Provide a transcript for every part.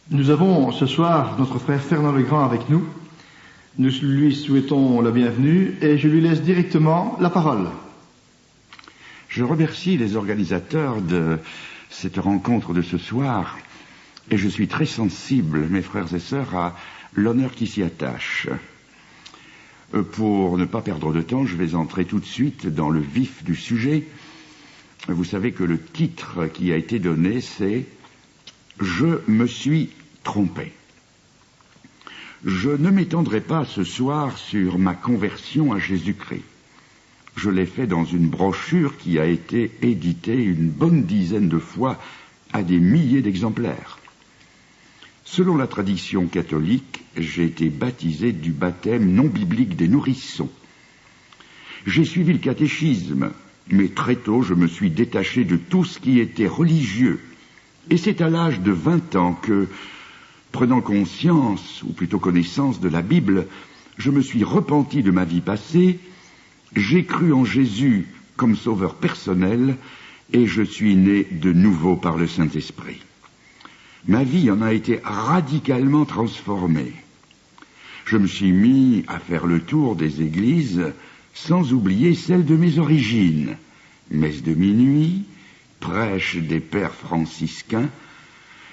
Nous avons ce soir notre frère Fernand Legrand avec nous. Nous lui souhaitons la bienvenue et je lui laisse directement la parole. Je remercie les organisateurs de cette rencontre de ce soir et je suis très sensible, mes frères et sœurs, à l'honneur qui s'y attache. Pour ne pas perdre de temps, je vais entrer tout de suite dans le vif du sujet. Vous savez que le titre qui a été donné, c'est « Je me suis trompé ». Je ne m'étendrai pas ce soir sur ma conversion à Jésus-Christ. Je l'ai fait dans une brochure qui a été éditée une bonne dizaine de fois à des milliers d'exemplaires. Selon la tradition catholique, j'ai été baptisé du baptême non biblique des nourrissons. J'ai suivi le catéchisme, mais très tôt je me suis détaché de tout ce qui était religieux. Et c'est à l'âge de 20 ans que, prenant conscience, ou plutôt connaissance de la Bible, je me suis repenti de ma vie passée, j'ai cru en Jésus comme sauveur personnel, et je suis né de nouveau par le Saint-Esprit. Ma vie en a été radicalement transformée. Je me suis mis à faire le tour des églises, sans oublier celle de mes origines. Messe de minuit, prêche des pères franciscains,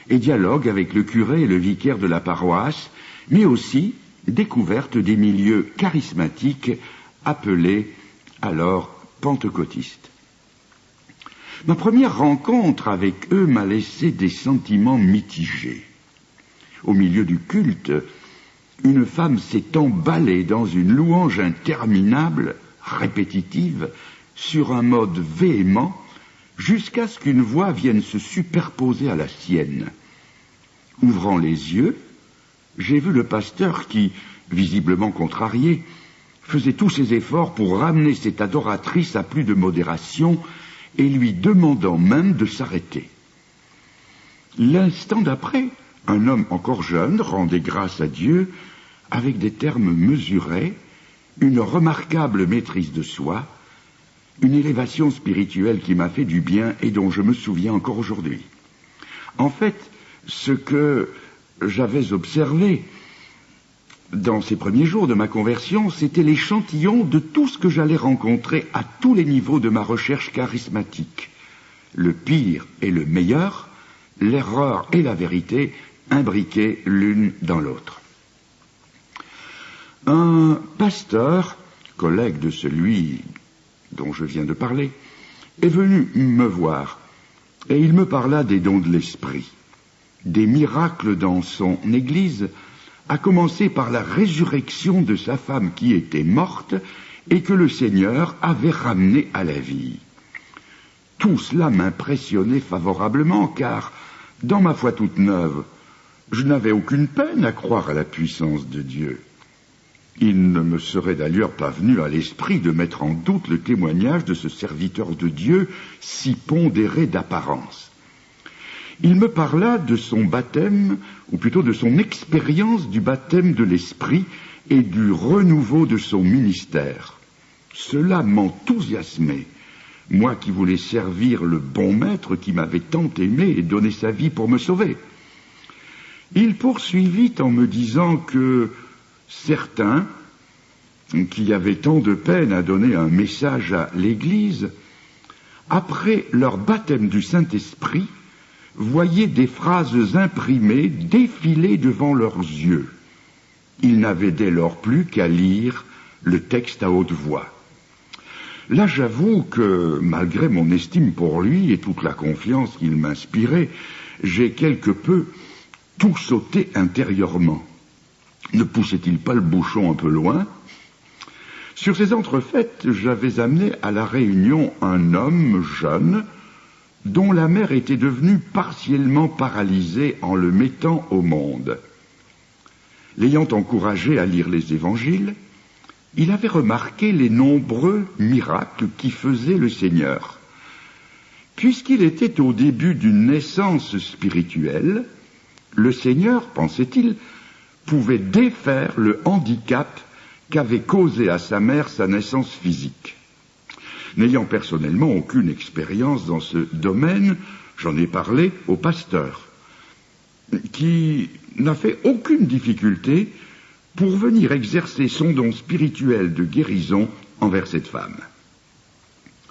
et dialogue avec le curé et le vicaire de la paroisse, mais aussi découverte des milieux charismatiques appelés alors pentecôtistes. Ma première rencontre avec eux m'a laissé des sentiments mitigés. Au milieu du culte, une femme s'est emballée dans une louange interminable, répétitive, sur un mode véhément, jusqu'à ce qu'une voix vienne se superposer à la sienne. Ouvrant les yeux, j'ai vu le pasteur qui, visiblement contrarié, faisait tous ses efforts pour ramener cette adoratrice à plus de modération et lui demandant même de s'arrêter. L'instant d'après, un homme encore jeune rendait grâce à Dieu avec des termes mesurés, une remarquable maîtrise de soi, une élévation spirituelle qui m'a fait du bien et dont je me souviens encore aujourd'hui. En fait, ce que j'avais observé dans ces premiers jours de ma conversion, c'était l'échantillon de tout ce que j'allais rencontrer à tous les niveaux de ma recherche charismatique. Le pire et le meilleur, l'erreur et la vérité, imbriquées l'une dans l'autre. Un pasteur, collègue de celui dont je viens de parler, est venu me voir et il me parla des dons de l'esprit, des miracles dans son église, à commencer par la résurrection de sa femme qui était morte et que le Seigneur avait ramenée à la vie. Tout cela m'impressionnait favorablement car, dans ma foi toute neuve, je n'avais aucune peine à croire à la puissance de Dieu. Il ne me serait d'ailleurs pas venu à l'esprit de mettre en doute le témoignage de ce serviteur de Dieu si pondéré d'apparence. Il me parla de son baptême, ou plutôt de son expérience du baptême de l'Esprit et du renouveau de son ministère. Cela m'enthousiasmait, moi qui voulais servir le bon maître qui m'avait tant aimé et donné sa vie pour me sauver. Il poursuivit en me disant que certains, qui avaient tant de peine à donner un message à l'Église, après leur baptême du Saint-Esprit, voyaient des phrases imprimées défiler devant leurs yeux. Ils n'avaient dès lors plus qu'à lire le texte à haute voix. Là, j'avoue que, malgré mon estime pour lui et toute la confiance qu'il m'inspirait, j'ai quelque peu tout sauté intérieurement. Ne poussait-il pas le bouchon un peu loin ? Sur ces entrefaites, j'avais amené à la réunion un homme jeune, dont la mère était devenue partiellement paralysée en le mettant au monde. L'ayant encouragé à lire les évangiles, il avait remarqué les nombreux miracles qu'y faisait le Seigneur. Puisqu'il était au début d'une naissance spirituelle, le Seigneur, pensait-il, pouvait défaire le handicap qu'avait causé à sa mère sa naissance physique. N'ayant personnellement aucune expérience dans ce domaine, j'en ai parlé au pasteur. qui n'a fait aucune difficulté pour venir exercer son don spirituel de guérison envers cette femme.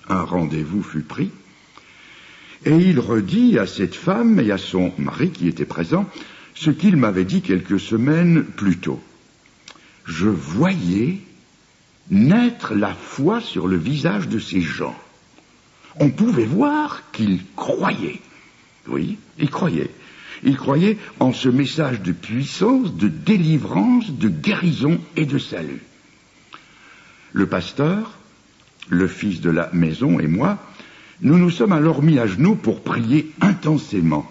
Un rendez-vous fut pris, et il redit à cette femme et à son mari qui était présent ce qu'il m'avait dit quelques semaines plus tôt. Je voyais naître la foi sur le visage de ces gens. On pouvait voir qu'ils croyaient. Oui, ils croyaient. Ils croyaient en ce message de puissance, de délivrance, de guérison et de salut. Le pasteur, le fils de la maison et moi, nous nous sommes alors mis à genoux pour prier intensément.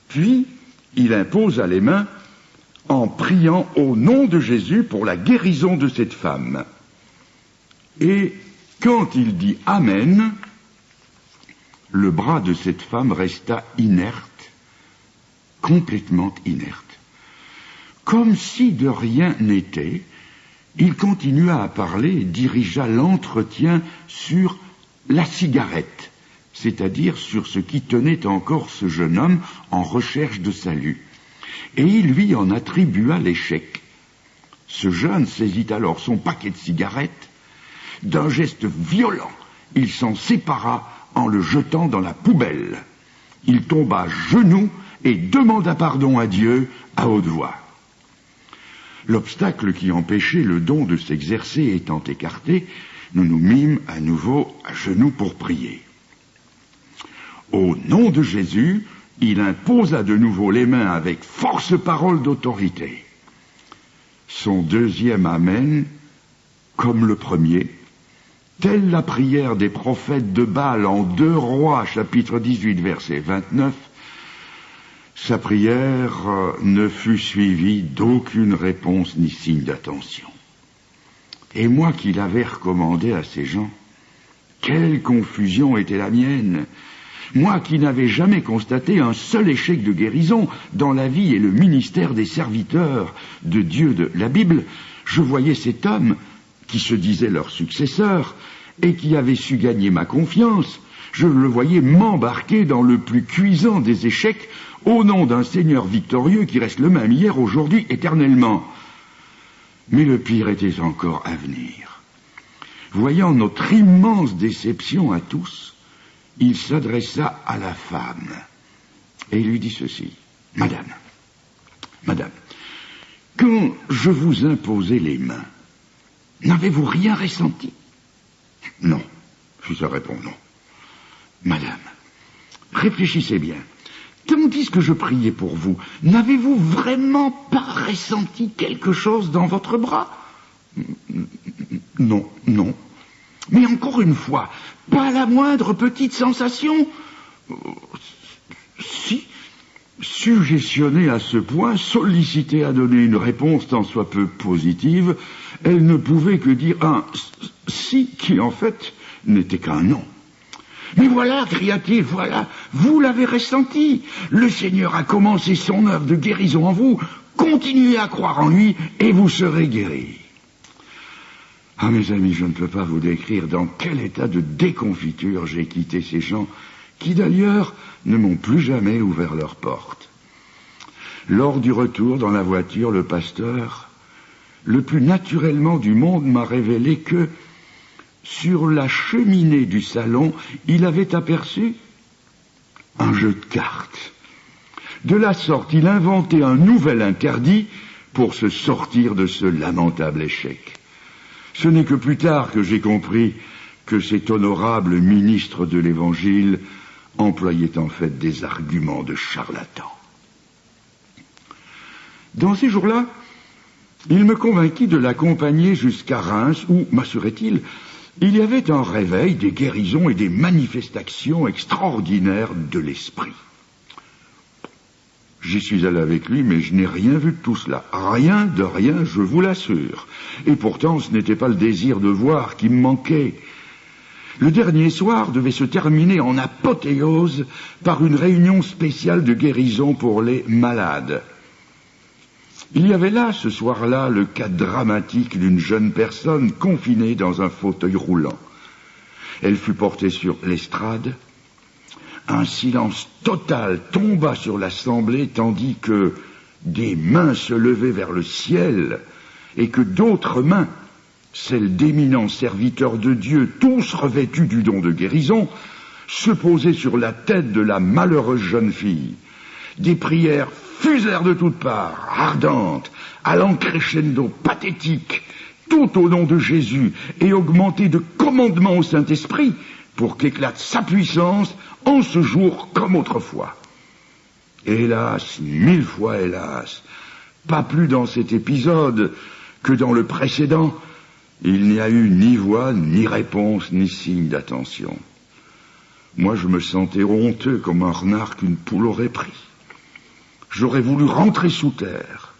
Puis, il imposa les mains en priant au nom de Jésus pour la guérison de cette femme. Et quand il dit « Amen », le bras de cette femme resta inerte, complètement inerte. Comme si de rien n'était, il continua à parler et dirigea l'entretien sur la cigarette, c'est-à-dire sur ce qui tenait encore ce jeune homme en recherche de salut. Et il lui en attribua l'échec. Ce jeune saisit alors son paquet de cigarettes. D'un geste violent, il s'en sépara en le jetant dans la poubelle. Il tomba à genoux et demanda pardon à Dieu à haute voix. L'obstacle qui empêchait le don de s'exercer étant écarté, nous nous mîmes à nouveau à genoux pour prier. Au nom de Jésus, il imposa de nouveau les mains avec force parole d'autorité. Son deuxième Amen, comme le premier, telle la prière des prophètes de Baal en 2 Rois, chapitre 18, verset 29, sa prière ne fut suivie d'aucune réponse ni signe d'attention. Et moi qui l'avais recommandé à ces gens, quelle confusion était la mienne! Moi qui n'avais jamais constaté un seul échec de guérison dans la vie et le ministère des serviteurs de Dieu de la Bible, je voyais cet homme qui se disait leur successeur et qui avait su gagner ma confiance, je le voyais m'embarquer dans le plus cuisant des échecs au nom d'un Seigneur victorieux qui reste le même hier, aujourd'hui, éternellement. Mais le pire était encore à venir. Voyant notre immense déception à tous, il s'adressa à la femme et il lui dit ceci. Madame, quand je vous imposais les mains, n'avez-vous rien ressenti? Non, fit sa réponse, non. Madame, réfléchissez bien. Tandis que je priais pour vous, n'avez-vous vraiment pas ressenti quelque chose dans votre bras? Non. Mais encore une fois, pas la moindre petite sensation? Si, suggestionnée à ce point, sollicitée à donner une réponse tant soit peu positive, elle ne pouvait que dire un « si » qui en fait n'était qu'un « non ». Mais voilà, cria-t-il, voilà, vous l'avez ressenti. Le Seigneur a commencé son œuvre de guérison en vous. Continuez à croire en lui et vous serez guéris. Ah, mes amis, je ne peux pas vous décrire dans quel état de déconfiture j'ai quitté ces gens qui, d'ailleurs, ne m'ont plus jamais ouvert leurs portes. Lors du retour dans la voiture, le pasteur, le plus naturellement du monde, m'a révélé que, sur la cheminée du salon, il avait aperçu un jeu de cartes. De la sorte, il inventait un nouvel interdit pour se sortir de ce lamentable échec. Ce n'est que plus tard que j'ai compris que cet honorable ministre de l'Évangile employait en fait des arguments de charlatan. Dans ces jours-là, il me convainquit de l'accompagner jusqu'à Reims où, m'assurait-il, il y avait un réveil, des guérisons et des manifestations extraordinaires de l'esprit. J'y suis allé avec lui, mais je n'ai rien vu de tout cela. Rien de rien, je vous l'assure. Et pourtant, ce n'était pas le désir de voir qui me manquait. Le dernier soir devait se terminer en apothéose par une réunion spéciale de guérison pour les malades. Il y avait là, ce soir-là, le cas dramatique d'une jeune personne confinée dans un fauteuil roulant. Elle fut portée sur l'estrade. Un silence total tomba sur l'assemblée, tandis que des mains se levaient vers le ciel, et que d'autres mains, celles d'éminents serviteurs de Dieu, tous revêtus du don de guérison, se posaient sur la tête de la malheureuse jeune fille. Des prières fusèrent de toutes parts, ardentes, allant crescendo, pathétiques, tout au nom de Jésus, et augmentées de commandements au Saint-Esprit, pour qu'éclate sa puissance en ce jour comme autrefois. Hélas, 1000 fois hélas, pas plus dans cet épisode que dans le précédent, il n'y a eu ni voix, ni réponse, ni signe d'attention. Moi, je me sentais honteux comme un renard qu'une poule aurait pris. J'aurais voulu rentrer sous terre.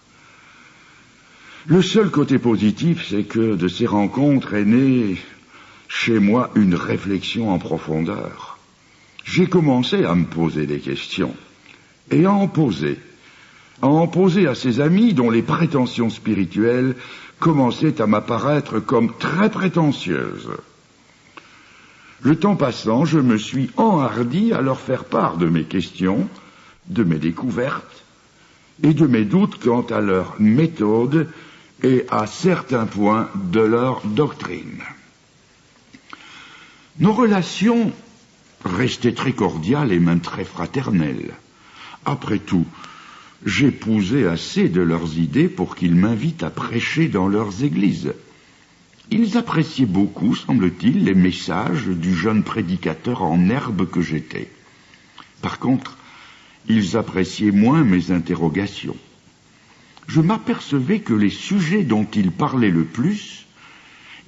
Le seul côté positif, c'est que de ces rencontres est née chez moi une réflexion en profondeur. J'ai commencé à me poser des questions et à en poser à ces amis dont les prétentions spirituelles commençaient à m'apparaître comme très prétentieuses. Le temps passant, je me suis enhardi à leur faire part de mes questions, de mes découvertes et de mes doutes quant à leur méthode et à certains points de leur doctrine. Nos relations restaient très cordiales et même très fraternelles. Après tout, j'épousais assez de leurs idées pour qu'ils m'invitent à prêcher dans leurs églises. Ils appréciaient beaucoup, semble-t-il, les messages du jeune prédicateur en herbe que j'étais. Par contre, ils appréciaient moins mes interrogations. Je m'apercevais que les sujets dont ils parlaient le plus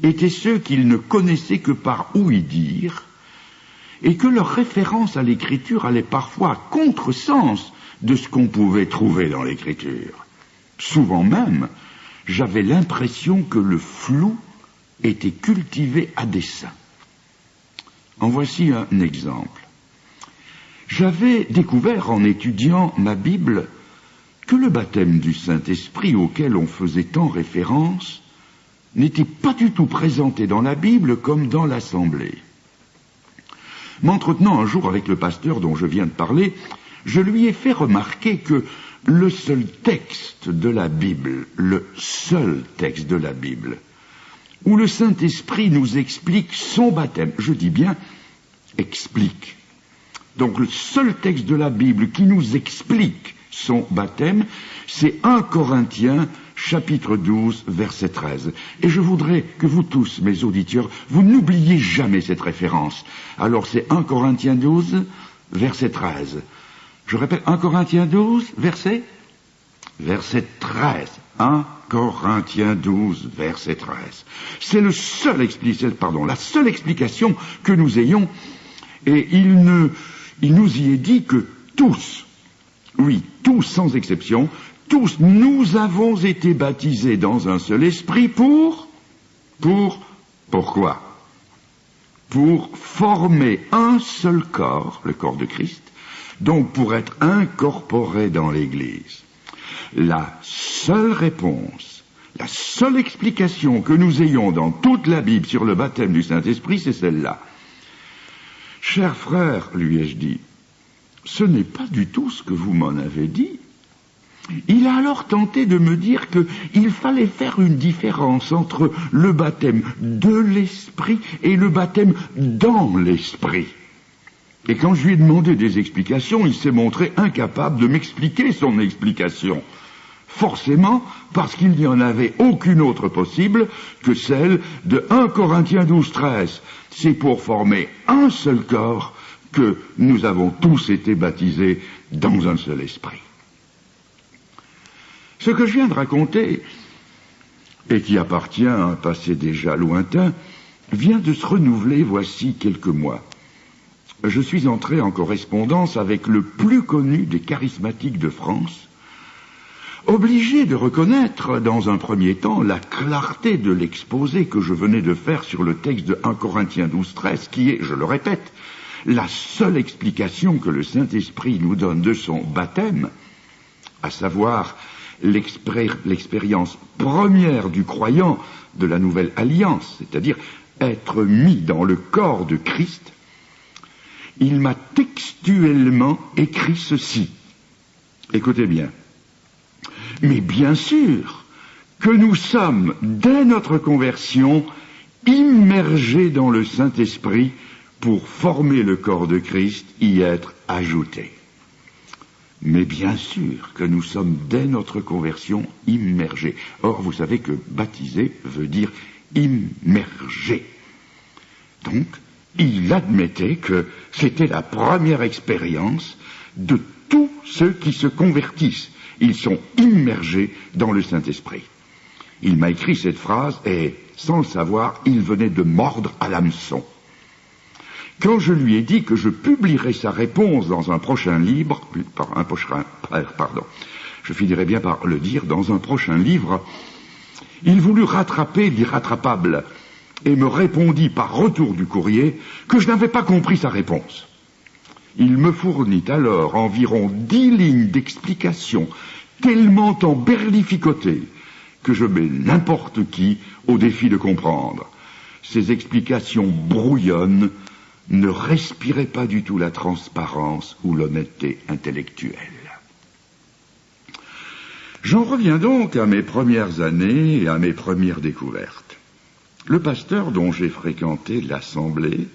étaient ceux qu'ils ne connaissaient que par ouï-dire, et que leur référence à l'écriture allait parfois à contresens de ce qu'on pouvait trouver dans l'écriture. Souvent même, j'avais l'impression que le flou était cultivé à dessein. En voici un exemple. J'avais découvert en étudiant ma Bible que le baptême du Saint-Esprit auquel on faisait tant référence n'était pas du tout présenté dans la Bible comme dans l'Assemblée. M'entretenant un jour avec le pasteur dont je viens de parler, je lui ai fait remarquer que le seul texte de la Bible, où le Saint-Esprit nous explique son baptême, je dis bien explique. Donc le seul texte de la Bible qui nous explique son baptême, c'est 1 Corinthiens chapitre 12, verset 13. Et je voudrais que vous tous, mes auditeurs, vous n'oubliez jamais cette référence. Alors c'est 1 Corinthiens 12, verset 13. Je répète, 1 Corinthiens 12, verset 13. 1 Corinthiens 12, verset 13. C'est la seule explication que nous ayons, et il nous y est dit que tous, oui, tous sans exception, tous nous avons été baptisés dans un seul esprit pourquoi? Pour former un seul corps, le corps de Christ, donc pour être incorporés dans l'Église. La seule réponse, la seule explication que nous ayons dans toute la Bible sur le baptême du Saint-Esprit, c'est celle-là. Cher frère, lui ai-je dit, ce n'est pas du tout ce que vous m'en avez dit. Il a alors tenté de me dire qu'il fallait faire une différence entre le baptême de l'Esprit et le baptême dans l'Esprit. Et quand je lui ai demandé des explications, il s'est montré incapable de m'expliquer son explication. Forcément, parce qu'il n'y en avait aucune autre possible que celle de 1 Corinthiens 12, 13. C'est pour former un seul corps que nous avons tous été baptisés dans un seul esprit. Ce que je viens de raconter, et qui appartient à un passé déjà lointain, vient de se renouveler voici quelques mois. Je suis entré en correspondance avec le plus connu des charismatiques de France, obligé de reconnaître dans un premier temps la clarté de l'exposé que je venais de faire sur le texte de 1 Corinthiens 12, 13, qui est, je le répète, la seule explication que le Saint-Esprit nous donne de son baptême, à savoir l'expérience première du croyant de la nouvelle alliance, c'est-à-dire être mis dans le corps de Christ. il m'a textuellement écrit ceci. Écoutez bien. Mais bien sûr que nous sommes, dès notre conversion, immergés dans le Saint-Esprit pour former le corps de Christ, y être ajoutés. Mais bien sûr que nous sommes, dès notre conversion, immergés. Or, vous savez que baptiser veut dire immerger. Donc, il admettait que c'était la première expérience de tous ceux qui se convertissent. Ils sont immergés dans le Saint-Esprit. Il m'a écrit cette phrase et, sans le savoir, il venait de mordre à l'hameçon. Quand je lui ai dit que je publierais sa réponse dans un prochain livre, je finirai bien par le dire, dans un prochain livre, il voulut rattraper l'irrattrapable et me répondit par retour du courrier que je n'avais pas compris sa réponse. Il me fournit alors environ 10 lignes d'explication tellement emberlificotées que je mets n'importe qui au défi de comprendre. Ces explications brouillonnes ne respiraient pas du tout la transparence ou l'honnêteté intellectuelle. J'en reviens donc à mes premières années et à mes premières découvertes. Le pasteur dont j'ai fréquenté l'assemblée,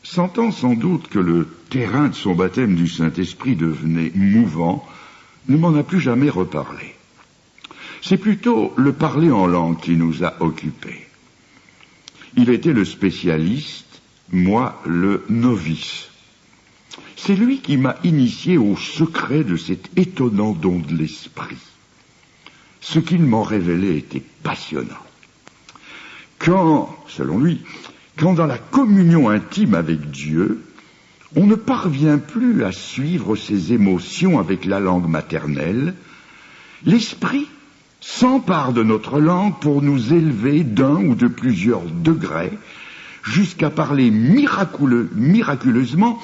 sentant sans doute que le terrain de son baptême du Saint-Esprit devenait mouvant, ne m'en a plus jamais reparlé. C'est plutôt le parler en langue qui nous a occupés. Il était le spécialiste, moi le novice. C'est lui qui m'a initié au secret de cet étonnant don de l'esprit. Ce qu'il m'en révélait était passionnant. Selon lui, quand dans la communion intime avec Dieu, on ne parvient plus à suivre ses émotions avec la langue maternelle, l'esprit s'empare de notre langue pour nous élever d'un ou de plusieurs degrés jusqu'à parler miraculeusement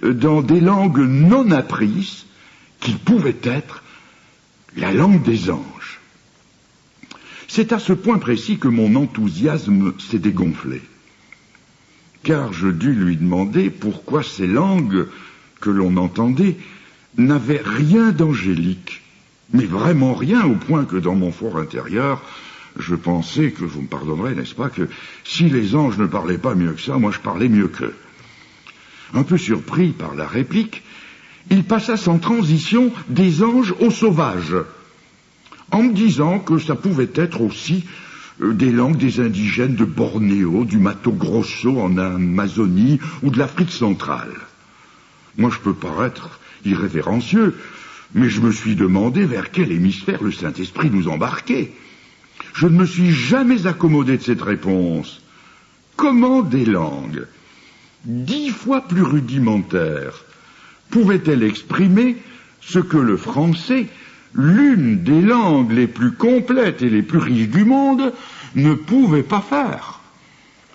dans des langues non apprises qui pouvaient être la langue des anges. C'est à ce point précis que mon enthousiasme s'est dégonflé, car je dus lui demander pourquoi ces langues que l'on entendait n'avaient rien d'angélique, mais vraiment rien, au point que dans mon fort intérieur, je pensais que, vous me pardonnerez, n'est-ce pas, que si les anges ne parlaient pas mieux que ça, moi je parlais mieux qu'eux. Un peu surpris par la réplique, il passa sans transition des anges aux sauvages, en me disant que ça pouvait être aussi des langues des indigènes de Bornéo, du Mato Grosso en Amazonie ou de l'Afrique centrale. Moi je peux paraître irrévérencieux, mais je me suis demandé vers quel hémisphère le Saint-Esprit nous embarquait. Je ne me suis jamais accommodé de cette réponse. Comment des langues 10 fois plus rudimentaires pouvaient-elles exprimer ce que le français, l'une des langues les plus complètes et les plus riches du monde, ne pouvait pas faire?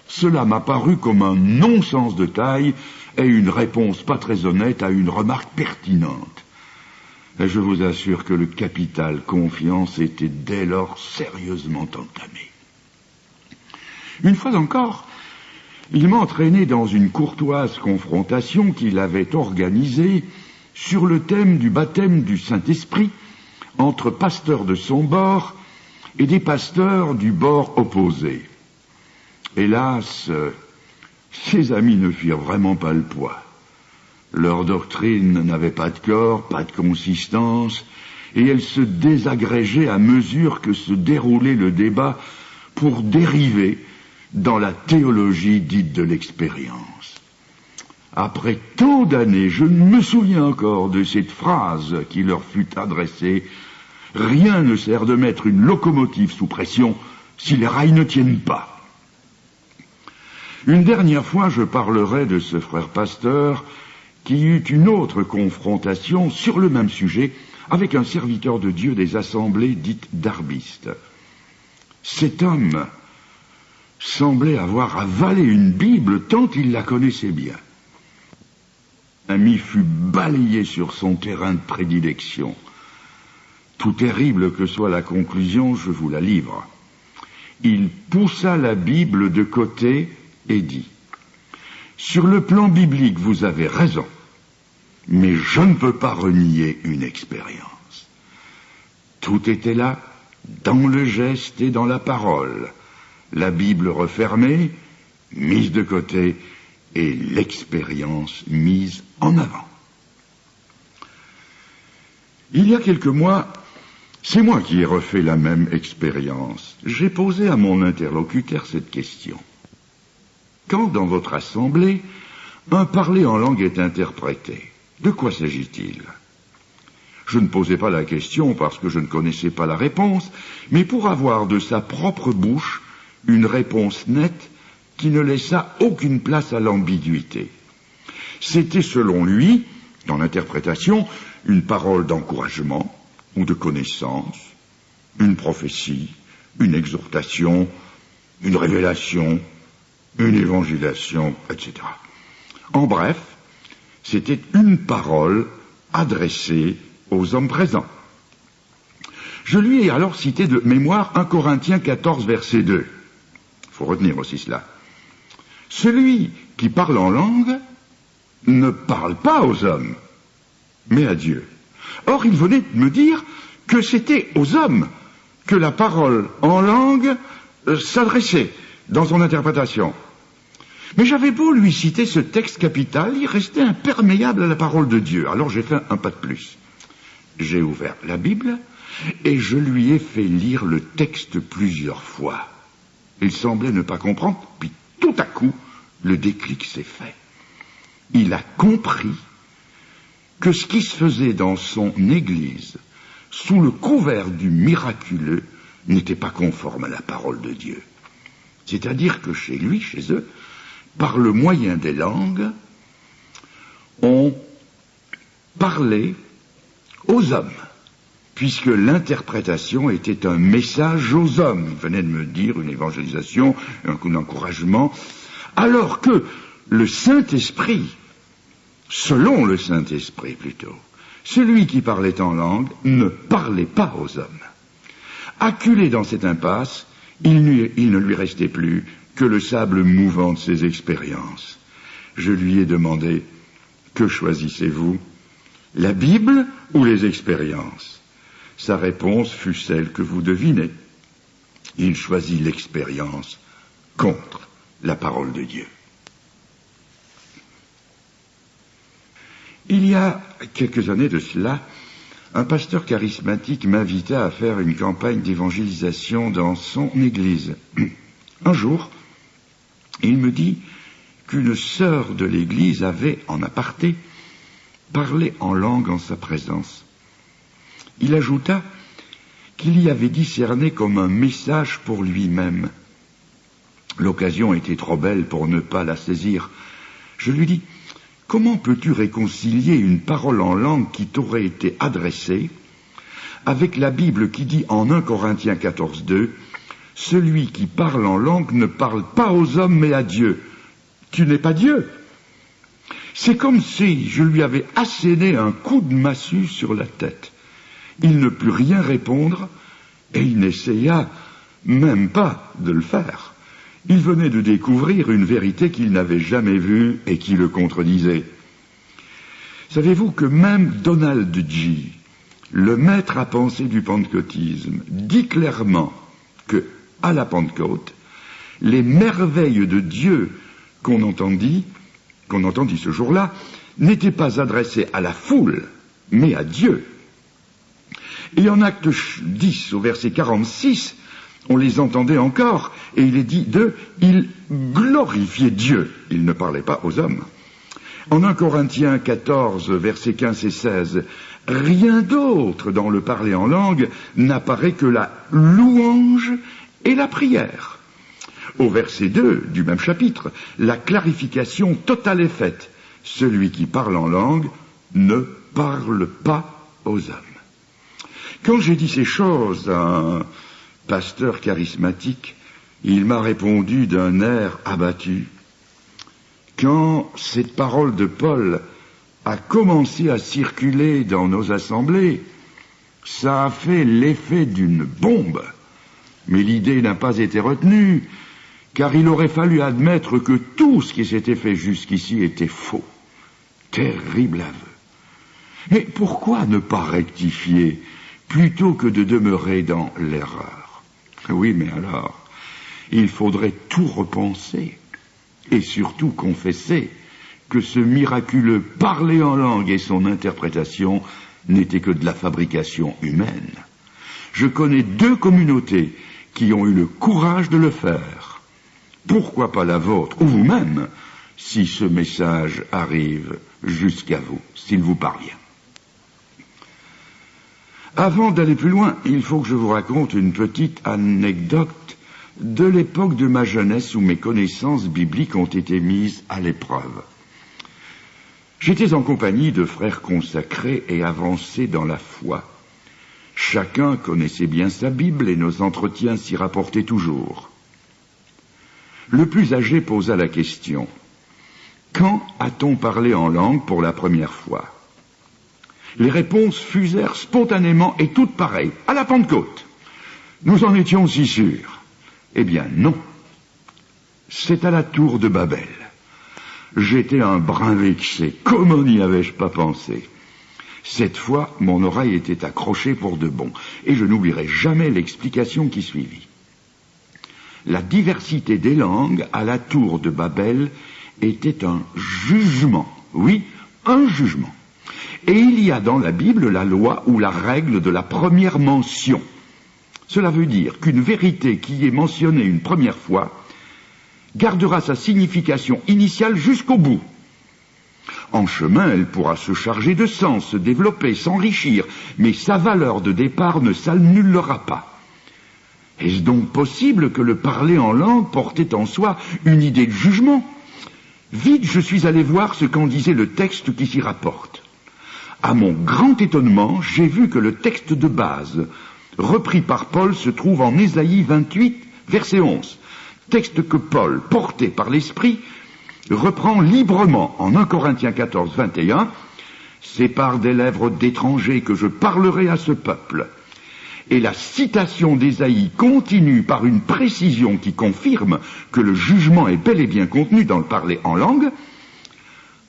Cela m'a paru comme un non-sens de taille et une réponse pas très honnête à une remarque pertinente. Et je vous assure que le capital confiance était dès lors sérieusement entamé. Une fois encore, il m'a entraîné dans une courtoise confrontation qu'il avait organisée sur le thème du baptême du Saint-Esprit entre pasteurs de son bord et des pasteurs du bord opposé. Hélas, ses amis ne firent vraiment pas le poids. Leur doctrine n'avait pas de corps, pas de consistance, et elle se désagrégeait à mesure que se déroulait le débat pour dériver dans la théologie dite de l'expérience. Après tant d'années, je me souviens encore de cette phrase qui leur fut adressée: « Rien ne sert de mettre une locomotive sous pression si les rails ne tiennent pas. » Une dernière fois, je parlerai de ce frère pasteur qui eut une autre confrontation sur le même sujet avec un serviteur de Dieu des assemblées dites darbistes. Cet homme semblait avoir avalé une Bible tant il la connaissait bien. L'ami fut balayé sur son terrain de prédilection. Tout terrible que soit la conclusion, je vous la livre. Il poussa la Bible de côté et dit: Sur le plan biblique, vous avez raison, mais je ne peux pas renier une expérience. Tout était là, dans le geste et dans la parole. La Bible refermée, mise de côté, et l'expérience mise en avant. Il y a quelques mois, c'est moi qui ai refait la même expérience. J'ai posé à mon interlocuteur cette question. Quand dans votre assemblée, un parler en langue est interprété, de quoi s'agit-il? Je ne posais pas la question parce que je ne connaissais pas la réponse, mais pour avoir de sa propre bouche une réponse nette qui ne laissa aucune place à l'ambiguïté. C'était selon lui, dans l'interprétation, une parole d'encouragement ou de connaissance, une prophétie, une exhortation, une révélation, une évangélisation, etc. En bref, c'était une parole adressée aux hommes présents. Je lui ai alors cité de mémoire 1 Corinthiens 14, verset 2. Il faut retenir aussi cela. Celui qui parle en langue ne parle pas aux hommes, mais à Dieu. Or, il venait de me dire que c'était aux hommes que la parole en langue s'adressait dans son interprétation. Mais j'avais beau lui citer ce texte capital, il restait imperméable à la parole de Dieu. Alors j'ai fait un pas de plus. J'ai ouvert la Bible et je lui ai fait lire le texte plusieurs fois. Il semblait ne pas comprendre, puis tout à coup, le déclic s'est fait. Il a compris que ce qui se faisait dans son église, sous le couvert du miraculeux, n'était pas conforme à la parole de Dieu. C'est-à-dire que chez lui, chez eux, par le moyen des langues, on parlait aux hommes, puisque l'interprétation était un message aux hommes. Il venait de me dire une évangélisation, un coup d'encouragement, alors que le Saint-Esprit, selon le Saint-Esprit plutôt, celui qui parlait en langue ne parlait pas aux hommes. Acculé dans cette impasse, il ne lui restait plus que le sable mouvant de ses expériences. Je lui ai demandé, que choisissez-vous, la Bible ou les expériences? Sa réponse fut celle que vous devinez. Il choisit l'expérience contre la parole de Dieu. Il y a quelques années de cela, un pasteur charismatique m'invita à faire une campagne d'évangélisation dans son église. Un jour, il me dit qu'une sœur de l'église avait, en aparté, parlé en langue en sa présence. Il ajouta qu'il y avait discerné comme un message pour lui-même. L'occasion était trop belle pour ne pas la saisir. Je lui dis, comment peux-tu réconcilier une parole en langue qui t'aurait été adressée avec la Bible qui dit en 1 Corinthiens 14, 2, « Celui qui parle en langue ne parle pas aux hommes mais à Dieu. » Tu n'es pas Dieu. C'est comme si je lui avais asséné un coup de massue sur la tête. Il ne put rien répondre et il n'essaya même pas de le faire. Il venait de découvrir une vérité qu'il n'avait jamais vue et qui le contredisait. Savez-vous que même Donald G., le maître à penser du pentecôtisme, dit clairement que, à la Pentecôte, les merveilles de Dieu qu'on entendit ce jour-là, n'étaient pas adressées à la foule, mais à Dieu. Et en Acte 10, au verset 46, on les entendait encore, et il est dit ils glorifiaient Dieu, ils ne parlaient pas aux hommes. En 1 Corinthiens 14, versets 15 et 16, rien d'autre dans le parler en langue n'apparaît que la louange et la prière. Au verset 2 du même chapitre, la clarification totale est faite. Celui qui parle en langue ne parle pas aux hommes. Quand j'ai dit ces choses à un pasteur charismatique, il m'a répondu d'un air abattu. Quand cette parole de Paul a commencé à circuler dans nos assemblées, ça a fait l'effet d'une bombe. Mais l'idée n'a pas été retenue, car il aurait fallu admettre que tout ce qui s'était fait jusqu'ici était faux. Terrible aveu. Et pourquoi ne pas rectifier plutôt que de demeurer dans l'erreur? Oui, mais alors, il faudrait tout repenser et surtout confesser que ce miraculeux parler en langue et son interprétation n'étaient que de la fabrication humaine. Je connais 2 communautés qui ont eu le courage de le faire. Pourquoi pas la vôtre, ou vous-même, si ce message arrive jusqu'à vous, s'il vous parvient. Avant d'aller plus loin, il faut que je vous raconte une petite anecdote de l'époque de ma jeunesse où mes connaissances bibliques ont été mises à l'épreuve. J'étais en compagnie de frères consacrés et avancés dans la foi. Chacun connaissait bien sa Bible et nos entretiens s'y rapportaient toujours. Le plus âgé posa la question: quand a-t-on parlé en langue pour la première fois? Les réponses fusèrent spontanément et toutes pareilles, à la Pentecôte. Nous en étions si sûrs. Eh bien non. C'est à la tour de Babel. J'étais un brin vexé. Comment n'y avais-je pas pensé? Cette fois, mon oreille était accrochée pour de bon, et je n'oublierai jamais l'explication qui suivit. La diversité des langues à la tour de Babel était un jugement. Oui, un jugement. Et il y a dans la Bible la loi ou la règle de la première mention. Cela veut dire qu'une vérité qui est mentionnée une première fois gardera sa signification initiale jusqu'au bout. En chemin, elle pourra se charger de sens, se développer, s'enrichir, mais sa valeur de départ ne s'annulera pas. Est-ce donc possible que le parler en langue portait en soi une idée de jugement? Vite, je suis allé voir ce qu'en disait le texte qui s'y rapporte. À mon grand étonnement, j'ai vu que le texte de base, repris par Paul, se trouve en Ésaïe 28, verset 11. Texte que Paul, porté par l'Esprit, reprend librement en 1 Corinthiens 14, 21. C'est par des lèvres d'étrangers que je parlerai à ce peuple. Et la citation d'Ésaïe continue par une précision qui confirme que le jugement est bel et bien contenu dans le parler en langue,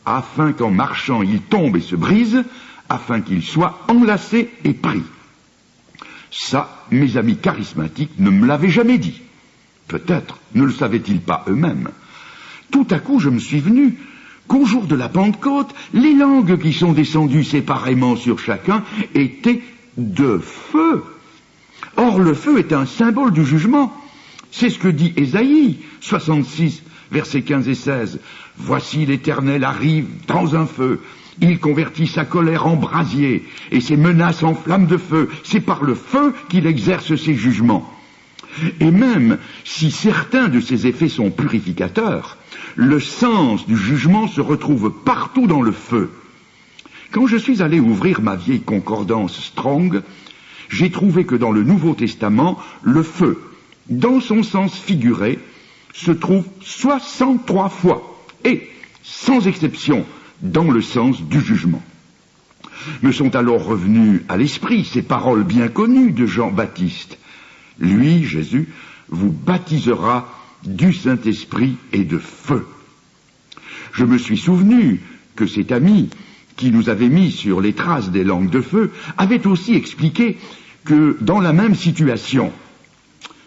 afin qu'en marchant il tombe et se brise, afin qu'il soit enlacé et pris. Ça, mes amis charismatiques ne me l'avaient jamais dit. Peut-être ne le savaient-ils pas eux-mêmes. Tout à coup, je me suis venu qu'au jour de la Pentecôte, les langues qui sont descendues séparément sur chacun étaient de feu. Or, le feu est un symbole du jugement. C'est ce que dit Ésaïe 66, versets 15 et 16. « Voici l'Éternel arrive dans un feu. Il convertit sa colère en brasier et ses menaces en flammes de feu. C'est par le feu qu'il exerce ses jugements. » Et même si certains de ces effets sont purificateurs, le sens du jugement se retrouve partout dans le feu. Quand je suis allé ouvrir ma vieille concordance Strong, j'ai trouvé que dans le Nouveau Testament, le feu, dans son sens figuré, se trouve 63 fois, et, sans exception, dans le sens du jugement. Me sont alors revenues à l'esprit ces paroles bien connues de Jean-Baptiste. Lui, Jésus, vous baptisera du Saint-Esprit et de feu. Je me suis souvenu que cet ami qui nous avait mis sur les traces des langues de feu avait aussi expliqué que dans la même situation,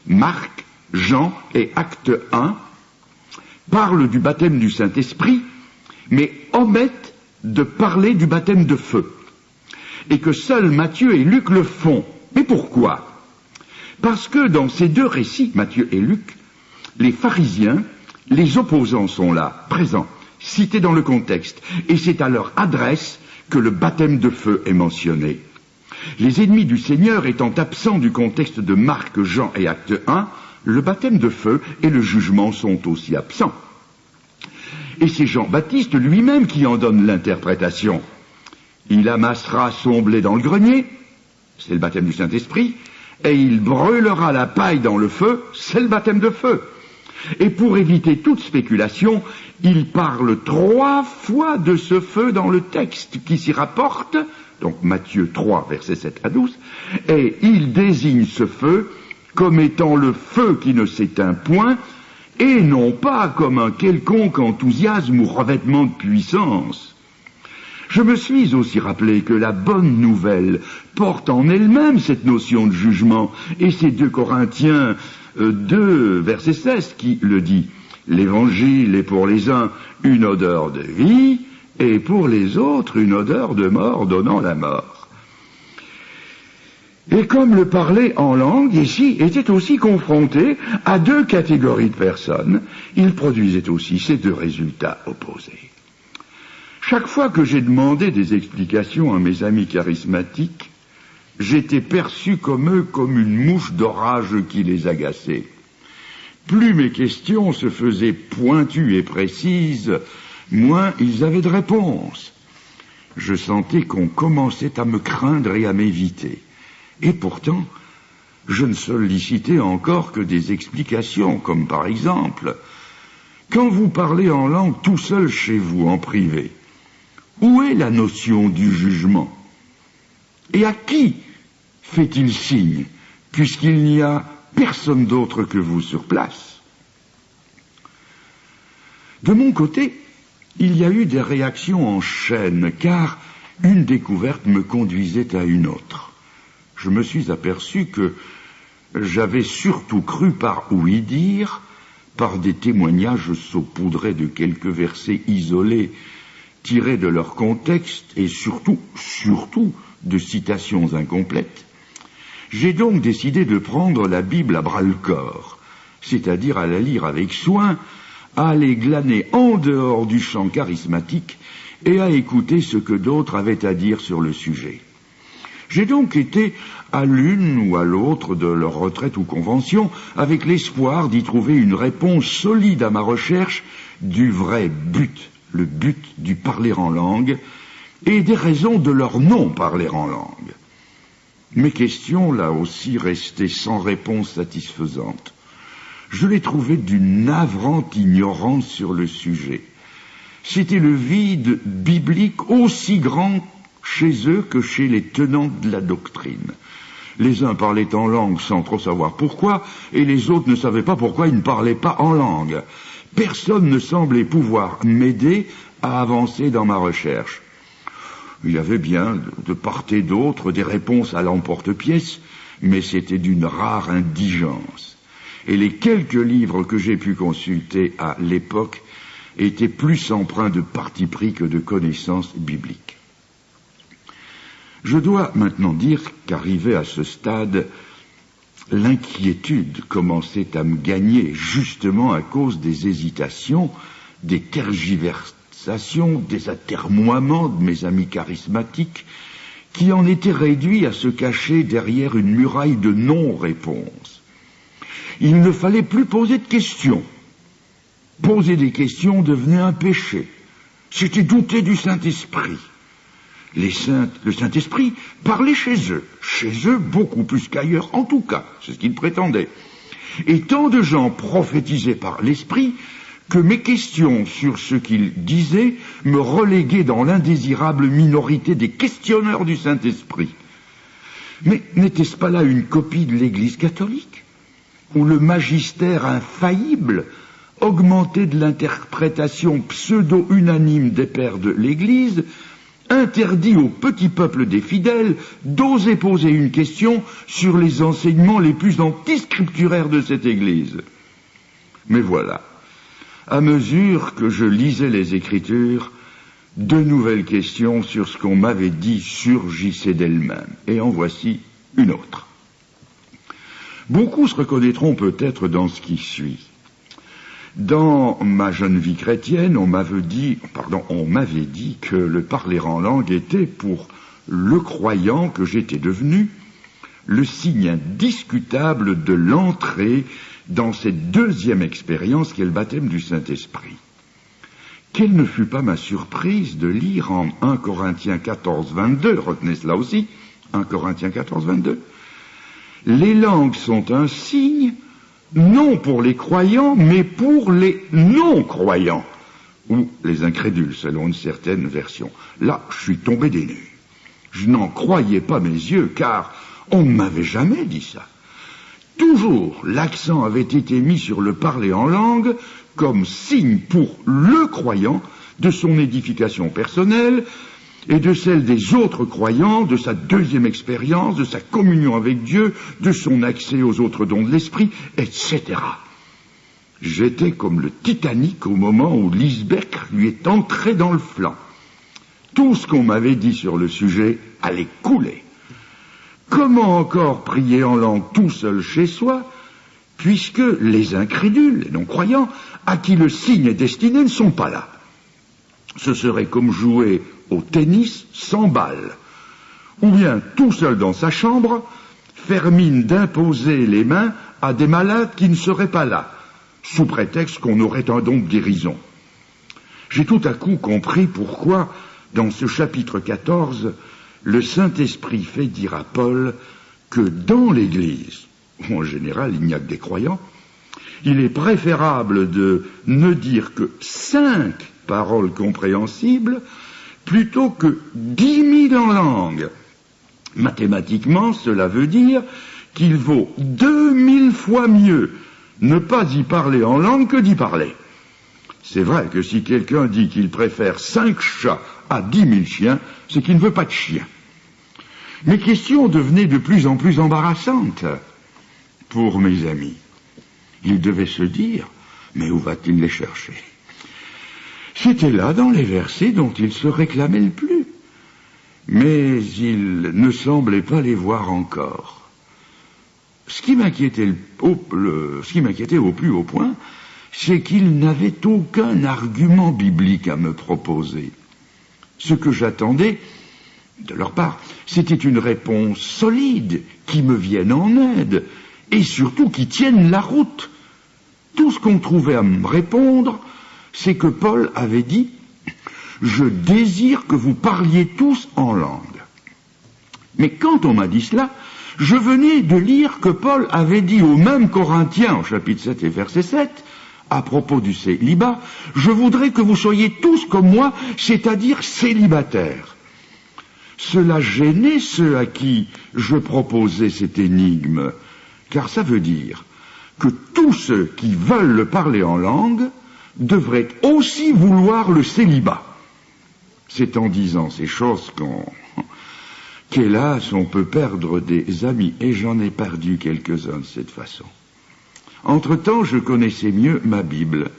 Marc, Jean et Acte 1 parlent du baptême du Saint-Esprit, mais omettent de parler du baptême de feu. Et que seuls Matthieu et Luc le font. Mais pourquoi? Parce que dans ces deux récits, Matthieu et Luc, les pharisiens, les opposants sont là, présents, cités dans le contexte, et c'est à leur adresse que le baptême de feu est mentionné. Les ennemis du Seigneur étant absents du contexte de Marc, Jean et Acte 1, le baptême de feu et le jugement sont aussi absents. Et c'est Jean-Baptiste lui-même qui en donne l'interprétation. Il amassera son blé dans le grenier, c'est le baptême du Saint-Esprit, et il brûlera la paille dans le feu, c'est le baptême de feu. Et pour éviter toute spéculation, il parle 3 fois de ce feu dans le texte qui s'y rapporte, donc Matthieu 3, versets 7 à 12, et il désigne ce feu comme étant le feu qui ne s'éteint point et non pas comme un quelconque enthousiasme ou revêtement de puissance. Je me suis aussi rappelé que la bonne nouvelle porte en elle-même cette notion de jugement, et c'est 2 Corinthiens 2, verset 16 qui le dit. L'évangile est pour les uns une odeur de vie, et pour les autres une odeur de mort donnant la mort. Et comme le parler en langue ici était aussi confronté à 2 catégories de personnes, il produisait aussi ces 2 résultats opposés. Chaque fois que j'ai demandé des explications à mes amis charismatiques, j'étais perçu comme eux comme une mouche d'orage qui les agaçait. Plus mes questions se faisaient pointues et précises, moins ils avaient de réponses. Je sentais qu'on commençait à me craindre et à m'éviter. Et pourtant, je ne sollicitais encore que des explications, comme par exemple, quand vous parlez en langue tout seul chez vous, en privé, où est la notion du jugement? Et à qui fait-il signe, puisqu'il n'y a personne d'autre que vous sur place? De mon côté, il y a eu des réactions en chaîne, car une découverte me conduisait à une autre. Je me suis aperçu que j'avais surtout cru par ouï dire, par des témoignages saupoudrés de quelques versets isolés, tirés de leur contexte et surtout de citations incomplètes. J'ai donc décidé de prendre la Bible à bras-le-corps, c'est-à-dire à la lire avec soin, à les glaner en dehors du champ charismatique et à écouter ce que d'autres avaient à dire sur le sujet. J'ai donc été à l'une ou à l'autre de leurs retraites ou conventions avec l'espoir d'y trouver une réponse solide à ma recherche du vrai but, le but du parler en langue, et des raisons de leur non-parler en langue. Mes questions, là aussi, restaient sans réponse satisfaisante. Je les trouvais d'une navrante ignorance sur le sujet. C'était le vide biblique aussi grand chez eux que chez les tenants de la doctrine. Les uns parlaient en langue sans trop savoir pourquoi, et les autres ne savaient pas pourquoi ils ne parlaient pas en langue. Personne ne semblait pouvoir m'aider à avancer dans ma recherche. Il y avait bien, de part et d'autre, des réponses à l'emporte-pièce, mais c'était d'une rare indigence. Et les quelques livres que j'ai pu consulter à l'époque étaient plus empreints de parti pris que de connaissances bibliques. Je dois maintenant dire qu'arrivé à ce stade, l'inquiétude commençait à me gagner justement à cause des hésitations, des tergiversations, des atermoiements de mes amis charismatiques qui en étaient réduits à se cacher derrière une muraille de non-réponse. Il ne fallait plus poser de questions. Poser des questions devenait un péché. C'était douter du Saint-Esprit. Le Saint-Esprit parlait chez eux beaucoup plus qu'ailleurs, en tout cas, c'est ce qu'ils prétendaient. Et tant de gens prophétisaient par l'Esprit que mes questions sur ce qu'ils disaient me reléguaient dans l'indésirable minorité des questionneurs du Saint-Esprit. Mais n'était-ce pas là une copie de l'Église catholique, où le magistère infaillible, augmenté de l'interprétation pseudo-unanime des pères de l'Église, interdit au petit peuple des fidèles d'oser poser une question sur les enseignements les plus antiscripturaires de cette Église? Mais voilà, à mesure que je lisais les Écritures, de nouvelles questions sur ce qu'on m'avait dit surgissaient d'elles-mêmes. Et en voici une autre. Beaucoup se reconnaîtront peut-être dans ce qui suit. Dans ma jeune vie chrétienne, on m'avait dit que le parler en langue était, pour le croyant que j'étais devenu, le signe indiscutable de l'entrée dans cette deuxième expérience qu'est le baptême du Saint-Esprit. Quelle ne fut pas ma surprise de lire en 1 Corinthiens 14, 22, retenez cela aussi, 1 Corinthiens 14, 22, les langues sont un signe, non pour les croyants, mais pour les non-croyants, ou les incrédules, selon une certaine version. Là, je suis tombé des nues. Je n'en croyais pas mes yeux, car on ne m'avait jamais dit ça. toujours l'accent avait été mis sur le parler en langue comme signe pour le croyant de son édification personnelle et de celle des autres croyants, de sa deuxième expérience, de sa communion avec Dieu, de son accès aux autres dons de l'esprit, etc. J'étais comme le Titanic au moment où l'iceberg lui est entré dans le flanc. Tout ce qu'on m'avait dit sur le sujet allait couler. Comment encore prier en langue tout seul chez soi, puisque les incrédules, les non-croyants, à qui le signe est destiné, ne sont pas là? Ce serait comme jouer au tennis sans balle, ou bien tout seul dans sa chambre, faire mine d'imposer les mains à des malades qui ne seraient pas là, sous prétexte qu'on aurait un don de guérison. J'ai tout à coup compris pourquoi, dans ce chapitre 14, le Saint-Esprit fait dire à Paul que dans l'Église, où en général il n'y a que des croyants, il est préférable de ne dire que 5 paroles compréhensibles plutôt que 10 000 en langue. Mathématiquement, cela veut dire qu'il vaut 2000 fois mieux ne pas y parler en langue que d'y parler. C'est vrai que si quelqu'un dit qu'il préfère 5 chats à 10 000 chiens, c'est qu'il ne veut pas de chiens. Mes questions devenaient de plus en plus embarrassantes pour mes amis. Ils devaient se dire, mais où va-t-il les chercher? C'était là dans les versets dont ils se réclamaient le plus. Mais ils ne semblaient pas les voir encore. Ce qui m'inquiétait au plus haut point, c'est qu'ils n'avaient aucun argument biblique à me proposer. Ce que j'attendais, de leur part, c'était une réponse solide, qui me vienne en aide, et surtout qui tienne la route. Tout ce qu'on trouvait à me répondre, c'est que Paul avait dit « Je désire que vous parliez tous en langue ». Mais quand on m'a dit cela, je venais de lire que Paul avait dit aux mêmes Corinthiens, au chapitre 7 et verset 7, à propos du célibat, « Je voudrais que vous soyez tous comme moi, c'est-à-dire célibataires ». Cela gênait ceux à qui je proposais cette énigme, car ça veut dire que tous ceux qui veulent le parler en langue devraient aussi vouloir le célibat. C'est en disant ces choses qu'hélas, on peut perdre des amis, et j'en ai perdu quelques-uns de cette façon. Entre-temps, je connaissais mieux ma Bible.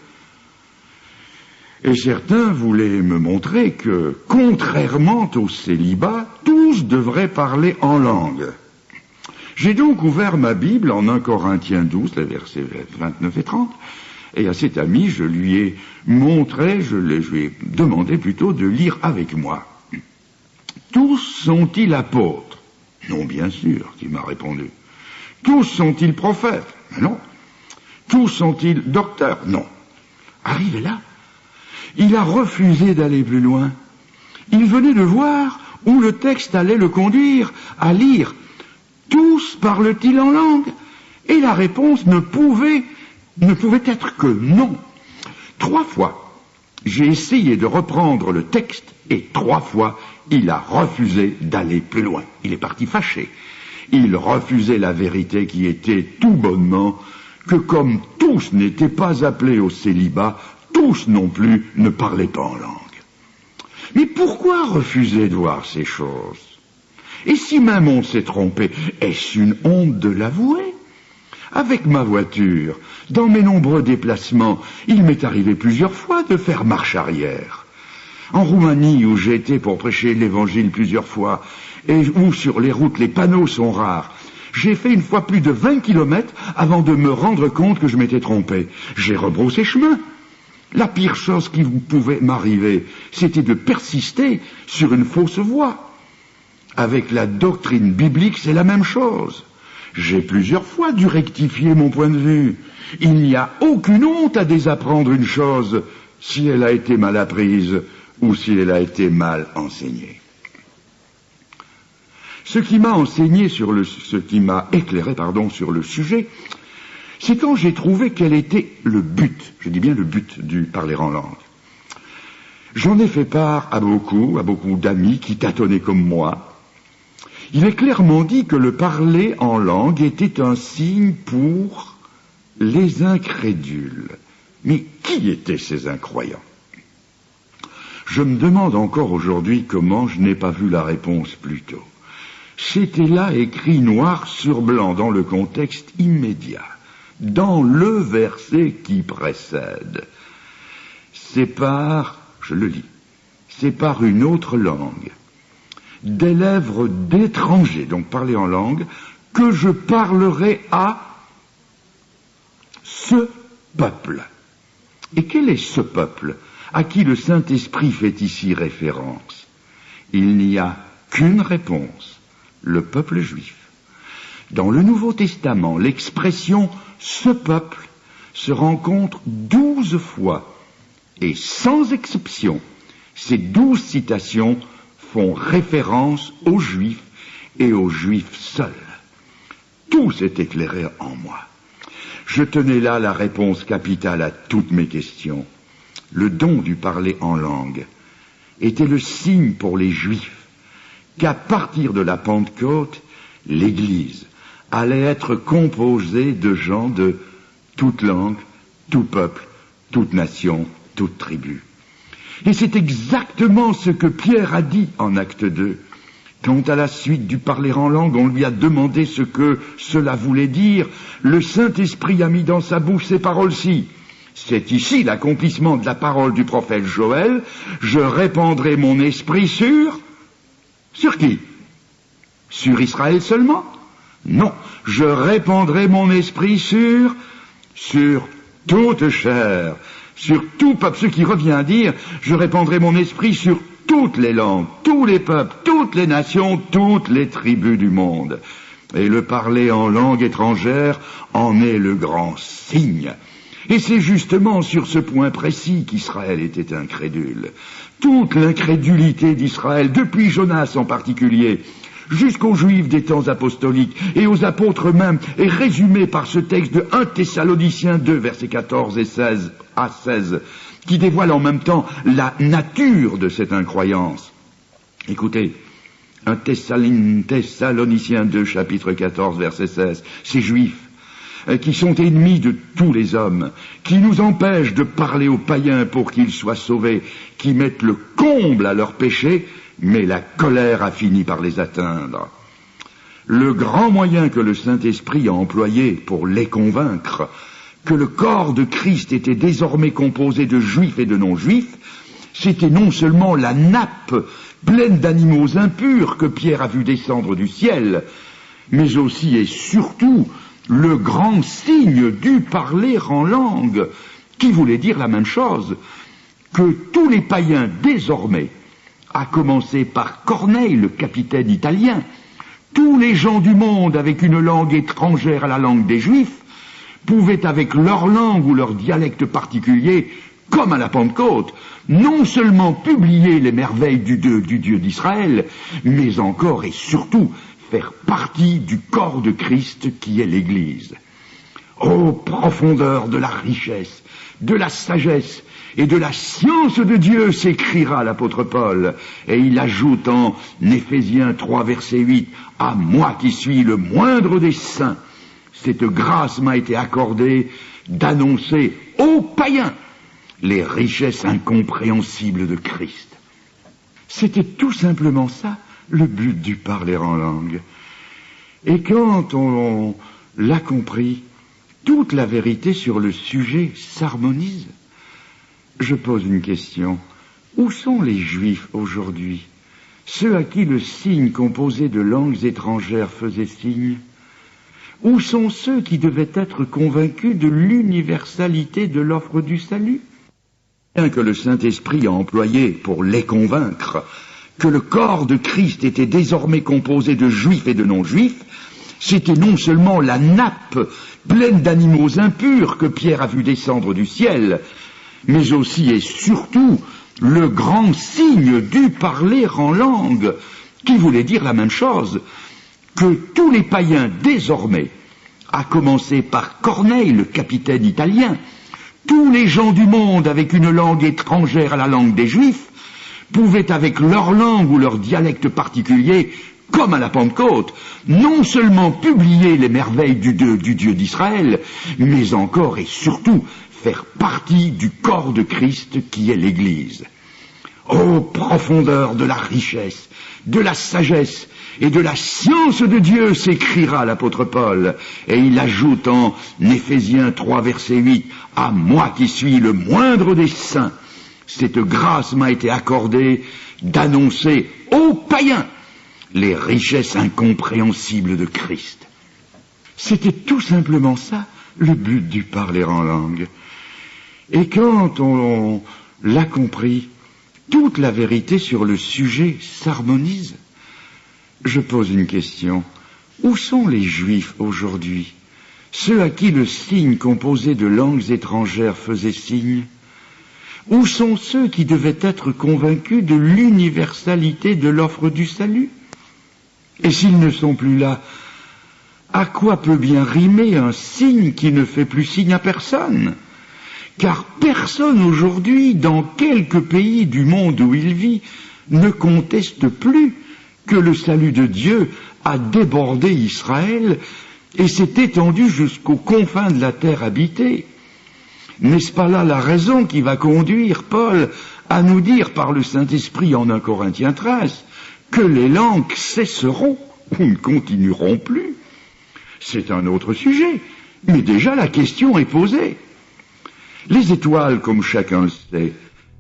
Et certains voulaient me montrer que, contrairement au célibat, tous devraient parler en langue. J'ai donc ouvert ma Bible en 1 Corinthiens 12, les versets 29 et 30, et à cet ami, je lui ai montré, je lui ai demandé plutôt de lire avec moi. Tous sont-ils apôtres? Non, bien sûr, qu'il m'a répondu. Tous sont-ils prophètes? Non. Tous sont-ils docteurs? Non. Arrivé là, il a refusé d'aller plus loin. Il venait de voir où le texte allait le conduire à lire. Tous parlent-ils en langue? Et la réponse ne pouvait être que non. 3 fois, j'ai essayé de reprendre le texte et 3 fois, il a refusé d'aller plus loin. Il est parti fâché. Il refusait la vérité qui était tout bonnement que comme tous n'étaient pas appelés au célibat, tous non plus ne parlaient pas en langue. Mais pourquoi refuser de voir ces choses? Et si même on s'est trompé, est-ce une honte de l'avouer? Avec ma voiture, dans mes nombreux déplacements, il m'est arrivé plusieurs fois de faire marche arrière. En Roumanie, où j'ai été pour prêcher l'évangile plusieurs fois, et où sur les routes les panneaux sont rares, j'ai fait une fois plus de 20 kilomètres avant de me rendre compte que je m'étais trompé. J'ai rebroussé chemin. La pire chose qui pouvait m'arriver, c'était de persister sur une fausse voie. Avec la doctrine biblique, c'est la même chose. J'ai plusieurs fois dû rectifier mon point de vue. Il n'y a aucune honte à désapprendre une chose si elle a été mal apprise ou si elle a été mal enseignée. Ce qui m'a éclairé sur le sujet, c'est quand j'ai trouvé quel était le but, je dis bien le but du parler en langue. J'en ai fait part à beaucoup d'amis qui tâtonnaient comme moi. il est clairement dit que le parler en langue était un signe pour les incrédules. Mais qui étaient ces incroyants? Je me demande encore aujourd'hui comment je n'ai pas vu la réponse plus tôt. C'était là écrit noir sur blanc dans le contexte immédiat, dans le verset qui précède. C'est par, je le lis, c'est par une autre langue, des lèvres d'étrangers, donc parler en langue, que je parlerai à ce peuple. Et quel est ce peuple à qui le Saint-Esprit fait ici référence? Il n'y a qu'une réponse, le peuple juif. Dans le Nouveau Testament, l'expression « ce peuple » se rencontre 12 fois, et sans exception, ces 12 citations font référence aux Juifs et aux Juifs seuls. Tout s'est éclairé en moi. Je tenais là la réponse capitale à toutes mes questions. Le don du parler en langue était le signe pour les Juifs qu'à partir de la Pentecôte, l'Église allait être composée de gens de toute langue, tout peuple, toute nation, toute tribu. Et c'est exactement ce que Pierre a dit en acte 2. Quand à la suite du parler en langue, on lui a demandé ce que cela voulait dire, le Saint-Esprit a mis dans sa bouche ces paroles-ci. C'est ici l'accomplissement de la parole du prophète Joël. Je répandrai mon esprit sur qui? Sur Israël seulement? Non, je répandrai mon esprit sur toute chair, sur tout peuple, ce qui revient à dire, je répandrai mon esprit sur toutes les langues, tous les peuples, toutes les nations, toutes les tribus du monde. Et le parler en langue étrangère en est le grand signe. Et c'est justement sur ce point précis qu'Israël était incrédule. Toute l'incrédulité d'Israël, depuis Jonas en particulier, jusqu'aux Juifs des temps apostoliques et aux apôtres eux-mêmes, est résumée par ce texte de 1 Thessaloniciens 2, versets 14 et 16 à 16, qui dévoile en même temps la nature de cette incroyance. Écoutez, 1 Thessaloniciens 2, chapitre 14, verset 16, ces Juifs qui sont ennemis de tous les hommes, qui nous empêchent de parler aux païens pour qu'ils soient sauvés, qui mettent le comble à leurs péchés, mais la colère a fini par les atteindre. Le grand moyen que le Saint-Esprit a employé pour les convaincre que le corps de Christ était désormais composé de juifs et de non-juifs, c'était non seulement la nappe pleine d'animaux impurs que Pierre a vu descendre du ciel, mais aussi et surtout le grand signe du parler en langue, qui voulait dire la même chose, que tous les païens désormais, à commencer par Corneille, le capitaine italien, tous les gens du monde avec une langue étrangère à la langue des Juifs, pouvaient avec leur langue ou leur dialecte particulier, comme à la Pentecôte, non seulement publier les merveilles du Dieu d'Israël, mais encore et surtout faire partie du corps de Christ qui est l'Église. Ô profondeur de la richesse, de la sagesse et de la science de Dieu, s'écrira l'apôtre Paul, et il ajoute en Éphésiens 3, verset 8, « À moi qui suis le moindre des saints, cette grâce m'a été accordée d'annoncer aux païens les richesses incompréhensibles de Christ. » C'était tout simplement ça, le but du parler en langue. Et quand on l'a compris, toute la vérité sur le sujet s'harmonise. Je pose une question. Où sont les Juifs aujourd'hui? Ceux à qui le signe composé de langues étrangères faisait signe? Où sont ceux qui devaient être convaincus de l'universalité de l'offre du salut? Bien que le Saint-Esprit a employé pour les convaincre que le corps de Christ était désormais composé de juifs et de non-juifs, c'était non seulement la nappe pleine d'animaux impurs que Pierre a vu descendre du ciel, mais aussi et surtout le grand signe du parler en langue, qui voulait dire la même chose, que tous les païens désormais, à commencer par Corneille, le capitaine italien, tous les gens du monde avec une langue étrangère à la langue des Juifs, pouvaient avec leur langue ou leur dialecte particulier, comme à la Pentecôte, non seulement publier les merveilles du Dieu d'Israël, mais encore et surtout faire partie du corps de Christ qui est l'Église. Ô profondeur de la richesse, de la sagesse et de la science de Dieu, s'écrira l'apôtre Paul, et il ajoute en Éphésiens 3, verset 8, « À moi qui suis le moindre des saints, cette grâce m'a été accordée d'annoncer aux païens les richesses incompréhensibles de Christ. » C'était tout simplement ça, le but du parler en langue. Et quand on l'a compris, toute la vérité sur le sujet s'harmonise. Je pose une question. Où sont les Juifs aujourd'hui? Ceux à qui le signe composé de langues étrangères faisait signe? Où sont ceux qui devaient être convaincus de l'universalité de l'offre du salut? Et s'ils ne sont plus là, à quoi peut bien rimer un signe qui ne fait plus signe à personne? Car personne aujourd'hui, dans quelque pays du monde où il vit, ne conteste plus que le salut de Dieu a débordé Israël et s'est étendu jusqu'aux confins de la terre habitée. N'est-ce pas là la raison qui va conduire Paul à nous dire par le Saint-Esprit en 1 Corinthiens 13 que les langues cesseront ou ne continueront plus? C'est un autre sujet, mais déjà la question est posée. Les étoiles, comme chacun le sait,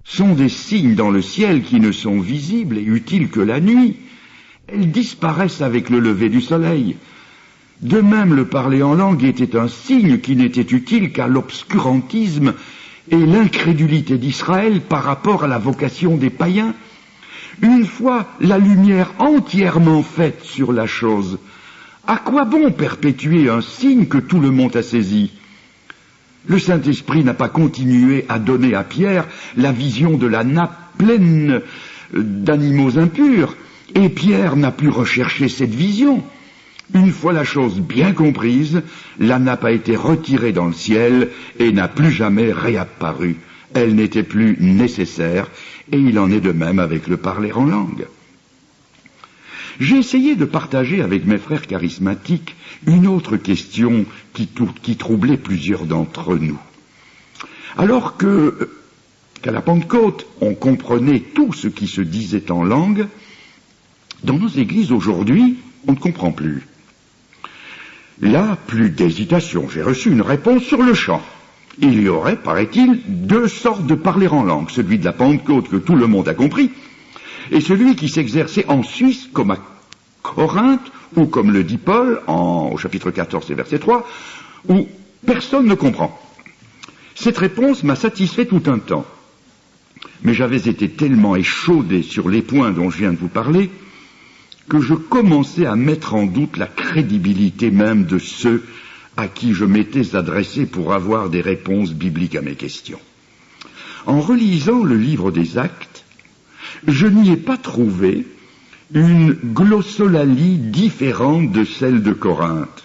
sont des signes dans le ciel qui ne sont visibles et utiles que la nuit. Elles disparaissent avec le lever du soleil. De même, le parler en langue était un signe qui n'était utile qu'à l'obscurantisme et l'incrédulité d'Israël par rapport à la vocation des païens. Une fois la lumière entièrement faite sur la chose, à quoi bon perpétuer un signe que tout le monde a saisi? Le Saint-Esprit n'a pas continué à donner à Pierre la vision de la nappe pleine d'animaux impurs, et Pierre n'a pu rechercher cette vision. Une fois la chose bien comprise, la nappe a été retirée dans le ciel et n'a plus jamais réapparu. Elle n'était plus nécessaire, et il en est de même avec le parler en langue. J'ai essayé de partager avec mes frères charismatiques une autre question qui troublait plusieurs d'entre nous. Alors qu'à la Pentecôte, on comprenait tout ce qui se disait en langue, dans nos églises aujourd'hui, on ne comprend plus. Là, plus d'hésitation. J'ai reçu une réponse sur le champ. Il y aurait, paraît-il, 2 sortes de parler en langue. Celui de la Pentecôte que tout le monde a compris, et celui qui s'exerçait en Suisse, comme à Corinthe, ou comme le dit Paul au chapitre 14 et verset 3, où personne ne comprend. Cette réponse m'a satisfait tout un temps. Mais j'avais été tellement échaudé sur les points dont je viens de vous parler, que je commençais à mettre en doute la crédibilité même de ceux à qui je m'étais adressé pour avoir des réponses bibliques à mes questions. En relisant le livre des Actes, je n'y ai pas trouvé une glossolalie différente de celle de Corinthe.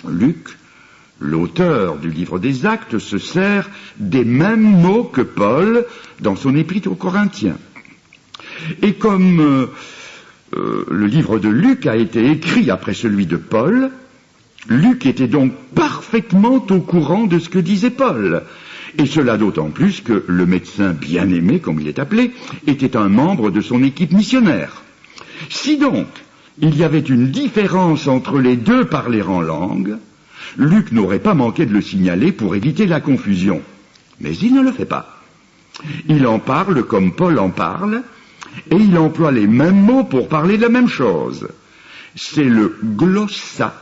Luc, l'auteur du livre des Actes, se sert des mêmes mots que Paul dans son épître aux Corinthiens. Et comme le livre de Luc a été écrit après celui de Paul, Luc était donc parfaitement au courant de ce que disait Paul. Et cela d'autant plus que le médecin bien-aimé, comme il est appelé, était un membre de son équipe missionnaire. Si donc il y avait une différence entre les deux parler en langue, Luc n'aurait pas manqué de le signaler pour éviter la confusion. Mais il ne le fait pas. Il en parle comme Paul en parle, et il emploie les mêmes mots pour parler de la même chose. C'est le glossa,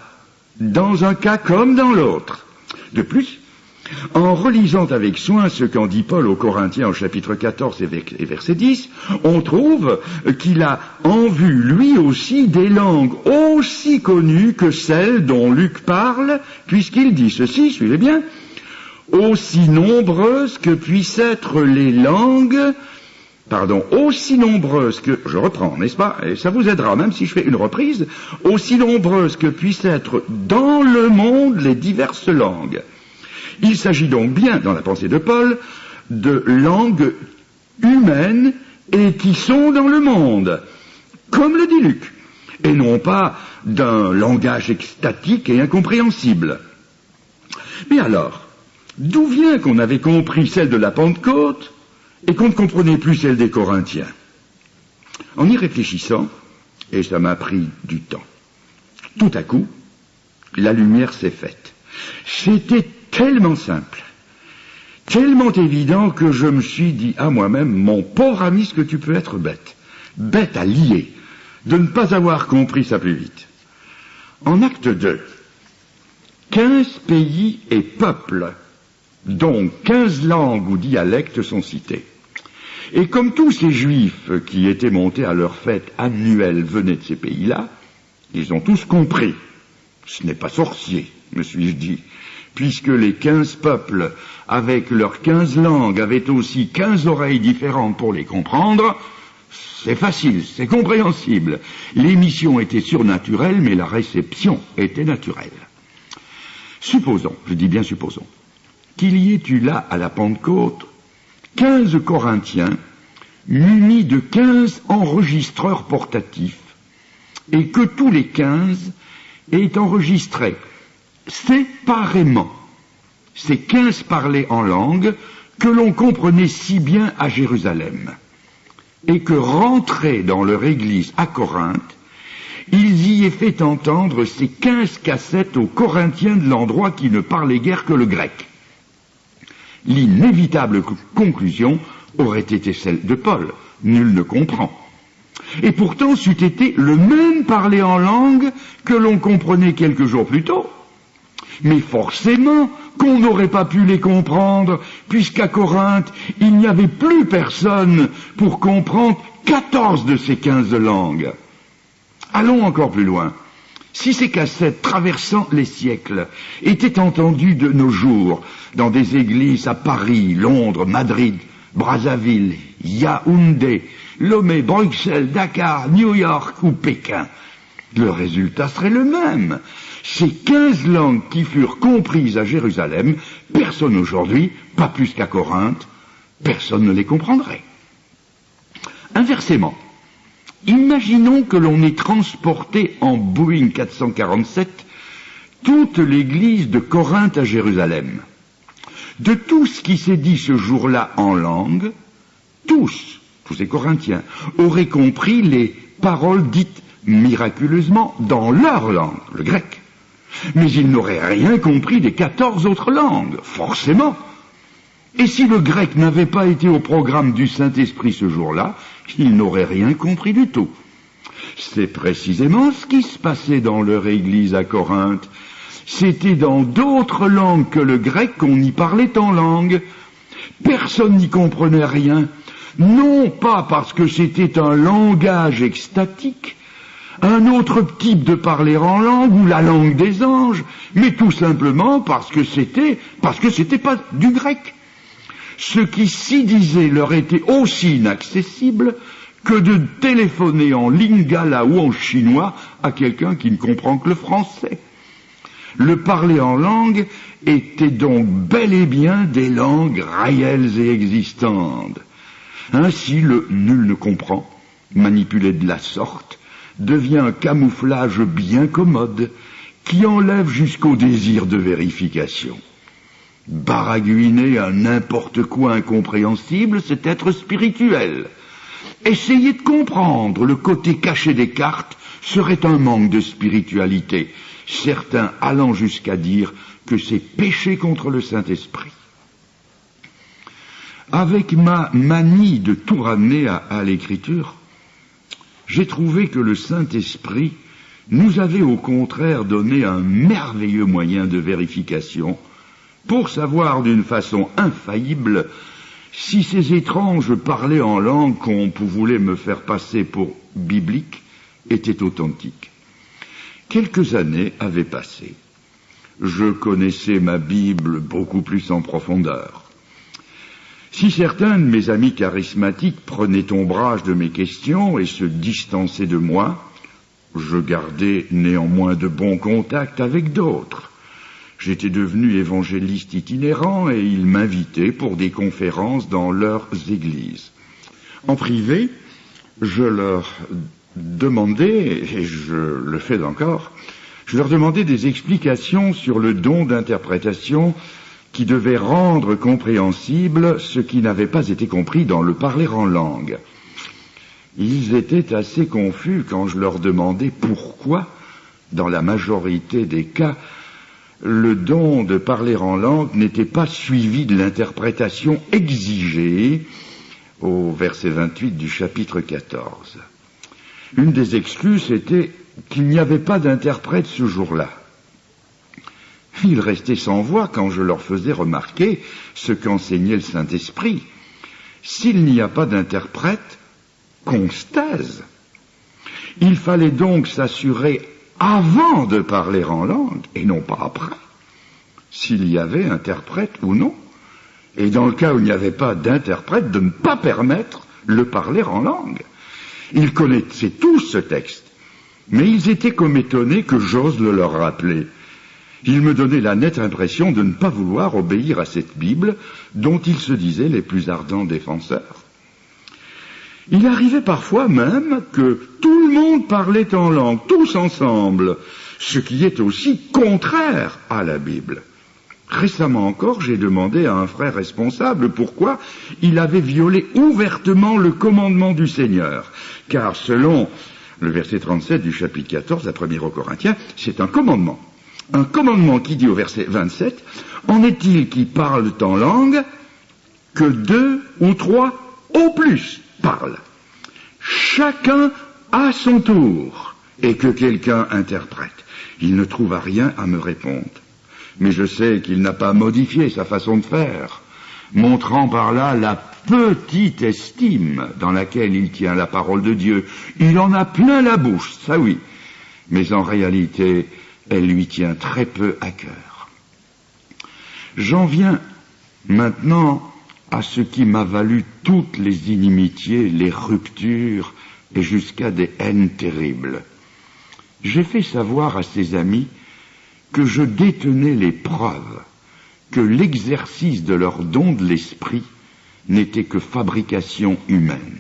dans un cas comme dans l'autre. De plus, en relisant avec soin ce qu'en dit Paul aux Corinthiens au chapitre 14 et verset 10, on trouve qu'il a en vue lui aussi des langues aussi connues que celles dont Luc parle, puisqu'il dit ceci, suivez bien, aussi nombreuses que puissent être les langues, aussi nombreuses que, je reprends, n'est-ce pas, et ça vous aidera même si je fais une reprise, aussi nombreuses que puissent être dans le monde les diverses langues. Il s'agit donc bien, dans la pensée de Paul, de langues humaines et qui sont dans le monde, comme le dit Luc. et non pas d'un langage extatique et incompréhensible. Mais alors, d'où vient qu'on avait compris celle de la Pentecôte et qu'on ne comprenait plus celle des Corinthiens? En y réfléchissant, et ça m'a pris du temps, tout à coup, la lumière s'est faite. C'était tellement simple, tellement évident que je me suis dit à moi-même, mon pauvre ami, ce que tu peux être bête, bête à lier, de ne pas avoir compris ça plus vite. En acte 2, 15 pays et peuples, dont 15 langues ou dialectes sont cités. Et comme tous ces juifs qui étaient montés à leur fête annuelle venaient de ces pays-là, ils ont tous compris. Ce n'est pas sorcier, me suis-je dit, puisque les 15 peuples, avec leurs 15 langues, avaient aussi 15 oreilles différentes pour les comprendre. C'est facile, c'est compréhensible. L'émission était surnaturelle, mais la réception était naturelle. Supposons, je dis bien supposons, qu'il y ait eu là, à la Pentecôte, 15 Corinthiens munis de 15 enregistreurs portatifs, et que tous les 15 aient enregistré séparément ces 15 parlés en langue que l'on comprenait si bien à Jérusalem, et que rentrés dans leur église à Corinthe, ils y aient fait entendre ces 15 cassettes aux Corinthiens de l'endroit qui ne parlaient guère que le grec. L'inévitable conclusion aurait été celle de Paul. Nul ne comprend. Et pourtant, c'eût été le même parler en langue que l'on comprenait quelques jours plus tôt. Mais forcément qu'on n'aurait pas pu les comprendre, puisqu'à Corinthe, il n'y avait plus personne pour comprendre 14 de ces 15 langues. Allons encore plus loin. Si ces cassettes traversant les siècles étaient entendues de nos jours dans des églises à Paris, Londres, Madrid, Brazzaville, Yaoundé, Lomé, Bruxelles, Dakar, New York ou Pékin, le résultat serait le même. Ces 15 langues qui furent comprises à Jérusalem, personne aujourd'hui, pas plus qu'à Corinthe, personne ne les comprendrait. Inversement, imaginons que l'on ait transporté en Boeing 447 toute l'église de Corinthe à Jérusalem. De tout ce qui s'est dit ce jour-là en langue, tous ces Corinthiens, auraient compris les paroles dites miraculeusement dans leur langue, le grec. Mais ils n'auraient rien compris des 14 autres langues, forcément. Et si le grec n'avait pas été au programme du Saint-Esprit ce jour-là, ils n'auraient rien compris du tout. C'est précisément ce qui se passait dans leur église à Corinthe. C'était dans d'autres langues que le grec qu'on y parlait en langue. Personne n'y comprenait rien, non pas parce que c'était un langage extatique, un autre type de parler en langue ou la langue des anges, mais tout simplement parce que c'était pas du grec. Ce qui s'y disait leur était aussi inaccessible que de téléphoner en lingala ou en chinois à quelqu'un qui ne comprend que le français. Le parler en langue était donc bel et bien des langues réelles et existantes. Ainsi, le nul ne comprend, manipulé de la sorte, devient un camouflage bien commode qui enlève jusqu'au désir de vérification. Baragouiner à n'importe quoi incompréhensible, c'est être spirituel. Essayer de comprendre le côté caché des cartes serait un manque de spiritualité, certains allant jusqu'à dire que c'est pécher contre le Saint-Esprit. Avec ma manie de tout ramener à l'écriture, j'ai trouvé que le Saint-Esprit nous avait au contraire donné un merveilleux moyen de vérification pour savoir d'une façon infaillible si ces étranges parlais en langue qu'on voulait me faire passer pour bibliques étaient authentiques. Quelques années avaient passé. Je connaissais ma Bible beaucoup plus en profondeur. Si certains de mes amis charismatiques prenaient ombrage de mes questions et se distançaient de moi, je gardais néanmoins de bons contacts avec d'autres. J'étais devenu évangéliste itinérant et ils m'invitaient pour des conférences dans leurs églises. En privé, je leur demandé, et je le fais encore, je leur demandais des explications sur le don d'interprétation qui devait rendre compréhensible ce qui n'avait pas été compris dans le parler en langue. Ils étaient assez confus quand je leur demandais pourquoi, dans la majorité des cas, le don de parler en langue n'était pas suivi de l'interprétation exigée au verset 28 du chapitre 14. Une des excuses était qu'il n'y avait pas d'interprète ce jour-là. Ils restaient sans voix quand je leur faisais remarquer ce qu'enseignait le Saint-Esprit. S'il n'y a pas d'interprète, qu'on se taise. Il fallait donc s'assurer avant de parler en langue, et non pas après, s'il y avait interprète ou non. Et dans le cas où il n'y avait pas d'interprète, de ne pas permettre le parler en langue. Ils connaissaient tous ce texte, mais ils étaient comme étonnés que j'ose le leur rappeler. Ils me donnaient la nette impression de ne pas vouloir obéir à cette Bible dont ils se disaient les plus ardents défenseurs. Il arrivait parfois même que tout le monde parlait en langue, tous ensemble, ce qui est aussi contraire à la Bible. Récemment encore, j'ai demandé à un frère responsable pourquoi il avait violé ouvertement le commandement du Seigneur. Car selon le verset 37 du chapitre 14, la première aux Corinthiens, c'est un commandement. Un commandement qui dit au verset 27, « En est-il qui parlent en langue que 2 ou 3 au plus parlent, chacun à son tour, et que quelqu'un interprète. » Il ne trouva rien à me répondre. Mais je sais qu'il n'a pas modifié sa façon de faire, montrant par là la petite estime dans laquelle il tient la parole de Dieu. Il en a plein la bouche, ça oui, mais en réalité, elle lui tient très peu à cœur. J'en viens maintenant à ce qui m'a valu toutes les inimitiés, les ruptures et jusqu'à des haines terribles. J'ai fait savoir à ses amis que je détenais les preuves que l'exercice de leur don de l'esprit n'était que fabrication humaine.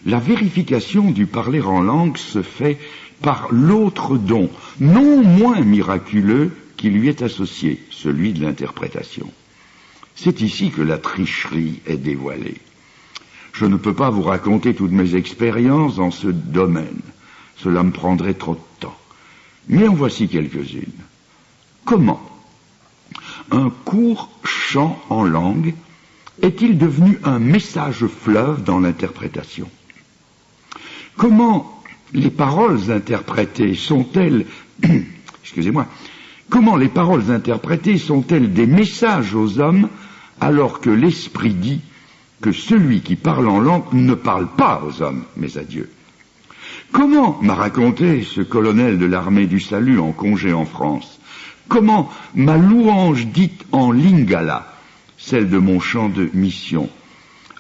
La vérification du parler en langue se fait par l'autre don, non moins miraculeux, qui lui est associé, celui de l'interprétation. C'est ici que la tricherie est dévoilée. Je ne peux pas vous raconter toutes mes expériences dans ce domaine. Cela me prendrait trop de temps. Mais en voici quelques-unes. Comment un court chant en langue est-il devenu un message fleuve dans l'interprétation? Comment les paroles interprétées sont-elles, comment les paroles interprétées sont-elles des messages aux hommes alors que l'Esprit dit que celui qui parle en langue ne parle pas aux hommes, mais à Dieu? Comment m'a raconté ce colonel de l'armée du salut en congé en France? Comment ma louange dite en lingala, celle de mon chant de mission,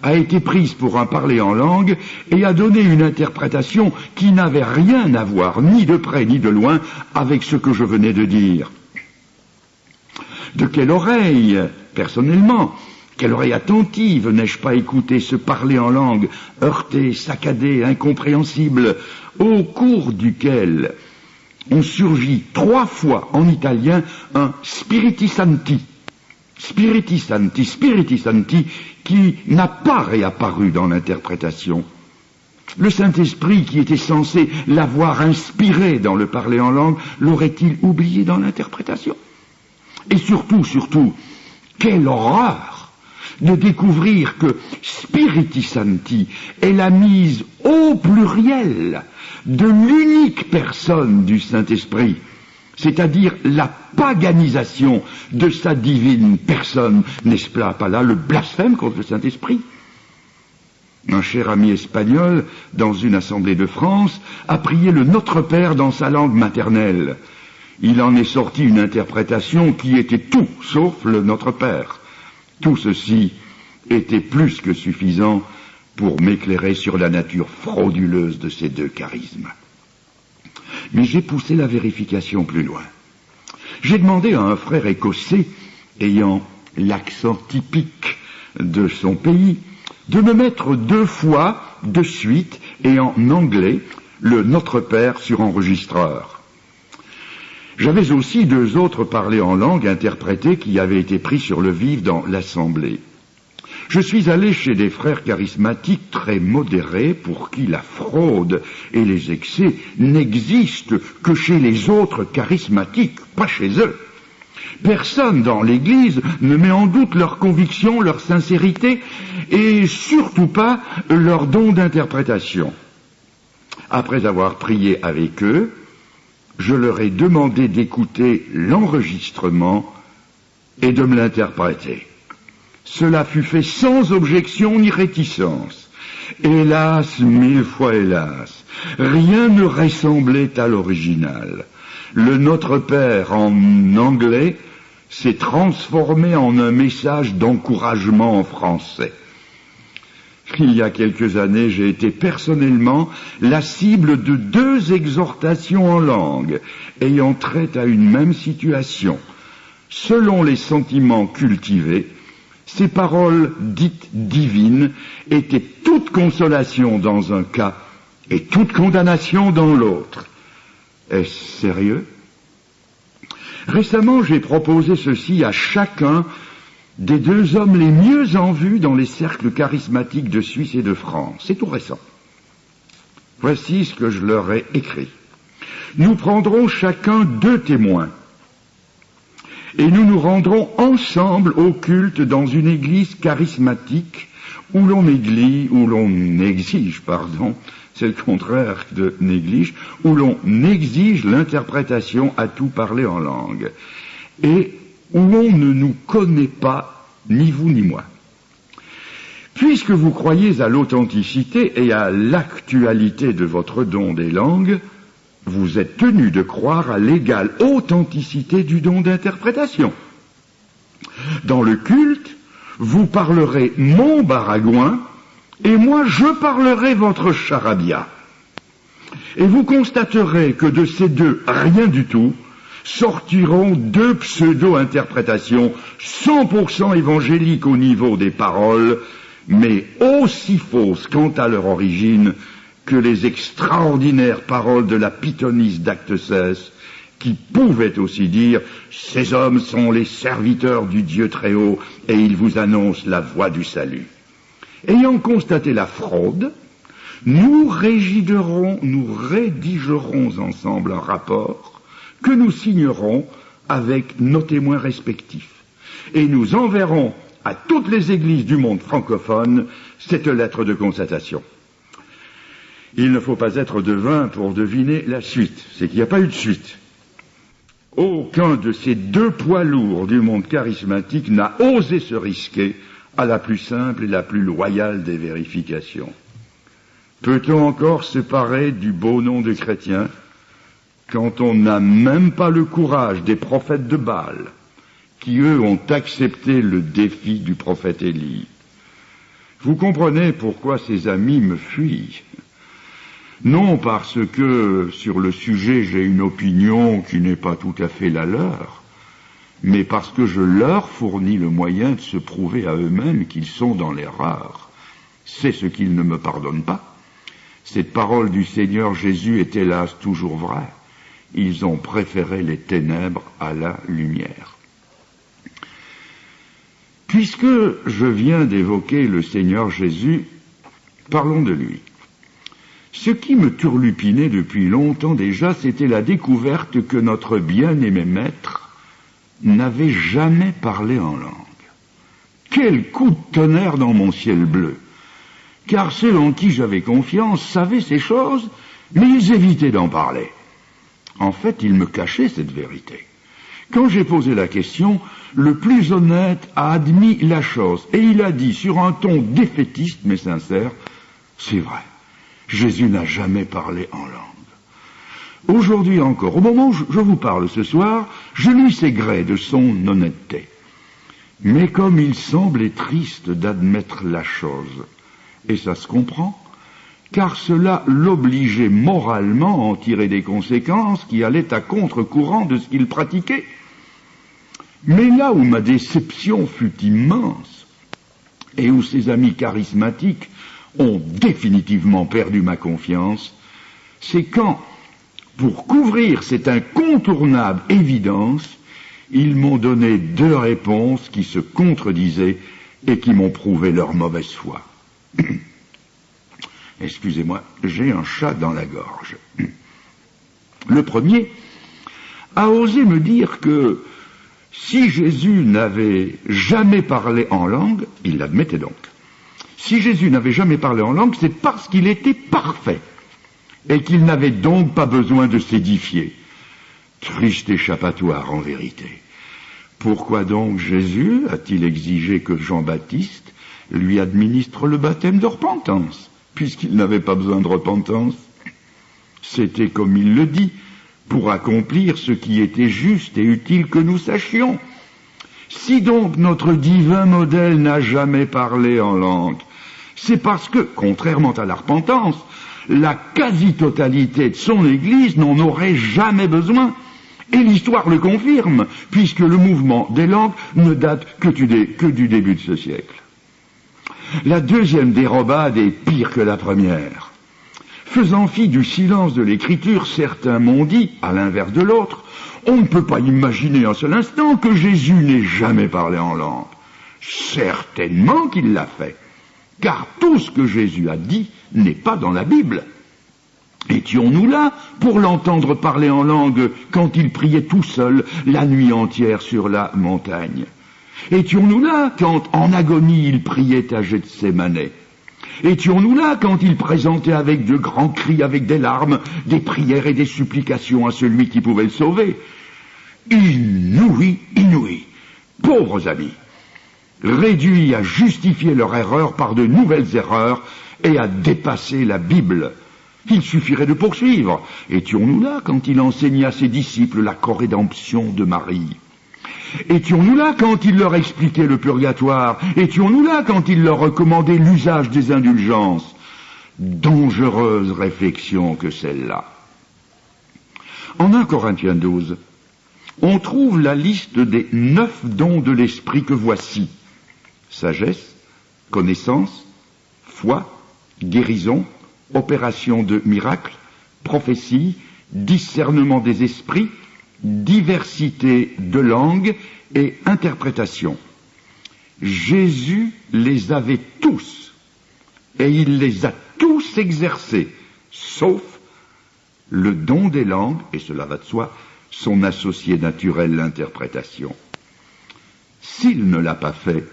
a été prise pour un parler en langue et a donné une interprétation qui n'avait rien à voir, ni de près ni de loin, avec ce que je venais de dire? De quelle oreille, personnellement, quelle oreille attentive n'ai-je pas écouté ce parler en langue, heurté, saccadé, incompréhensible, au cours duquel on surgit 3 fois en italien un Spiriti Santi, qui n'a pas réapparu dans l'interprétation. Le Saint-Esprit, qui était censé l'avoir inspiré dans le parler en langue, l'aurait-il oublié dans l'interprétation? Et surtout, quelle horreur de découvrir que Spiriti Santi est la mise au pluriel de l'unique personne du Saint-Esprit, c'est-à-dire la paganisation de sa divine personne. N'est-ce pas là le blasphème contre le Saint-Esprit? Un cher ami espagnol, dans une assemblée de France, a prié le Notre Père dans sa langue maternelle. Il en est sorti une interprétation qui était tout sauf le Notre Père. Tout ceci était plus que suffisant pour m'éclairer sur la nature frauduleuse de ces 2 charismes. Mais j'ai poussé la vérification plus loin. J'ai demandé à un frère écossais, ayant l'accent typique de son pays, de me mettre 2 fois de suite et en anglais le Notre Père sur enregistreur. J'avais aussi 2 autres parlés en langue interprétés qui avaient été pris sur le vif dans l'Assemblée. Je suis allé chez des frères charismatiques très modérés pour qui la fraude et les excès n'existent que chez les autres charismatiques, pas chez eux. Personne dans l'Église ne met en doute leur conviction, leur sincérité et surtout pas leur don d'interprétation. Après avoir prié avec eux, je leur ai demandé d'écouter l'enregistrement et de me l'interpréter. Cela fut fait sans objection ni réticence. Hélas, 1000 fois hélas, rien ne ressemblait à l'original. Le Notre Père en anglais s'est transformé en un message d'encouragement en français. Il y a quelques années, j'ai été personnellement la cible de 2 exhortations en langue, ayant trait à une même situation. Selon les sentiments cultivés, ces paroles dites divines étaient toute consolation dans un cas et toute condamnation dans l'autre. Est-ce sérieux? Récemment, j'ai proposé ceci à chacun des 2 hommes les mieux en vue dans les cercles charismatiques de Suisse et de France. C'est tout récent. Voici ce que je leur ai écrit. Nous prendrons chacun 2 témoins et nous nous rendrons ensemble au culte dans une église charismatique où l'on exige, c'est le contraire de néglige, où l'on exige l'interprétation à tout parler en langue, et où on ne nous connaît pas, ni vous ni moi. Puisque vous croyez à l'authenticité et à l'actualité de votre don des langues, vous êtes tenu de croire à l'égale authenticité du don d'interprétation. Dans le culte, vous parlerez mon baragouin, et moi je parlerai votre charabia. Et vous constaterez que de ces 2, rien du tout, sortiront 2 pseudo-interprétations 100% évangéliques au niveau des paroles, mais aussi fausses quant à leur origine que les extraordinaires paroles de la pythonisse d'Acte 16, qui pouvaient aussi dire « Ces hommes sont les serviteurs du Dieu Très-Haut et ils vous annoncent la voie du salut ». Ayant constaté la fraude, nous rédigerons ensemble un rapport que nous signerons avec nos témoins respectifs. Et nous enverrons à toutes les églises du monde francophone cette lettre de constatation. Il ne faut pas être devin pour deviner la suite. C'est qu'il n'y a pas eu de suite. Aucun de ces 2 poids lourds du monde charismatique n'a osé se risquer à la plus simple et la plus loyale des vérifications. Peut-on encore se parer du beau nom de chrétien quand on n'a même pas le courage des prophètes de Baal, qui eux ont accepté le défi du prophète Élie? Vous comprenez pourquoi ces amis me fuient. Non parce que sur le sujet j'ai une opinion qui n'est pas tout à fait la leur, mais parce que je leur fournis le moyen de se prouver à eux-mêmes qu'ils sont dans l'erreur. C'est ce qu'ils ne me pardonnent pas. Cette parole du Seigneur Jésus est hélas toujours vraie. Ils ont préféré les ténèbres à la lumière. Puisque je viens d'évoquer le Seigneur Jésus, parlons de lui. Ce qui me turlupinait depuis longtemps déjà, c'était la découverte que notre bien-aimé maître n'avait jamais parlé en langue. Quel coup de tonnerre dans mon ciel bleu! Car ceux en qui j'avais confiance savaient ces choses, mais ils évitaient d'en parler. En fait, ils me cachaient cette vérité. Quand j'ai posé la question, le plus honnête a admis la chose, et il a dit sur un ton défaitiste mais sincère, « C'est vrai, Jésus n'a jamais parlé en langue. » Aujourd'hui encore, au moment où je vous parle ce soir, je lui sais gré de son honnêteté. Mais comme il semblait triste d'admettre la chose, et ça se comprend, car cela l'obligeait moralement à en tirer des conséquences qui allaient à contre-courant de ce qu'il pratiquait. Mais là où ma déception fut immense, et où ses amis charismatiques ont définitivement perdu ma confiance, c'est quand, pour couvrir cette incontournable évidence, ils m'ont donné 2 réponses qui se contredisaient et qui m'ont prouvé leur mauvaise foi. Excusez-moi, j'ai un chat dans la gorge. Le premier a osé me dire que si Jésus n'avait jamais parlé en langue, il l'admettait donc, si Jésus n'avait jamais parlé en langue, c'est parce qu'il était parfait et qu'il n'avait donc pas besoin de s'édifier. Triste échappatoire en vérité. Pourquoi donc Jésus a-t-il exigé que Jean-Baptiste lui administre le baptême de repentance, puisqu'il n'avait pas besoin de repentance? C'était, comme il le dit, pour accomplir ce qui était juste et utile que nous sachions. Si donc notre divin modèle n'a jamais parlé en langue, c'est parce que, contrairement à la repentance, la quasi-totalité de son Église n'en aurait jamais besoin. Et l'histoire le confirme, puisque le mouvement des langues ne date que du début de ce siècle. La deuxième dérobade est pire que la première. Faisant fi du silence de l'Écriture, certains m'ont dit, à l'inverse de l'autre, on ne peut pas imaginer un seul instant que Jésus n'ait jamais parlé en langue. Certainement qu'il l'a fait, car tout ce que Jésus a dit n'est pas dans la Bible. Étions-nous là pour l'entendre parler en langue quand il priait tout seul la nuit entière sur la montagne? Étions-nous là quand, en agonie, il priait à Gethsémanè? Étions-nous là quand il présentait avec de grands cris, avec des larmes, des prières et des supplications à celui qui pouvait le sauver? Inouï, inouï, pauvres amis, réduits à justifier leur erreur par de nouvelles erreurs et à dépasser la Bible. Il suffirait de poursuivre. Étions-nous là quand il enseignait à ses disciples la corédemption de Marie? Étions-nous là quand il leur expliquait le purgatoire? Étions-nous là quand il leur recommandait l'usage des indulgences? Dangereuse réflexion que celle-là. En 1 Corinthiens 12, on trouve la liste des 9 dons de l'esprit que voici: sagesse, connaissance, foi, guérison, opération de miracles, prophétie, discernement des esprits, diversité de langues et interprétation. Jésus les avait tous, et il les a tous exercés, sauf le don des langues, et cela va de soi, son associé naturel, l'interprétation. S'il ne l'a pas fait,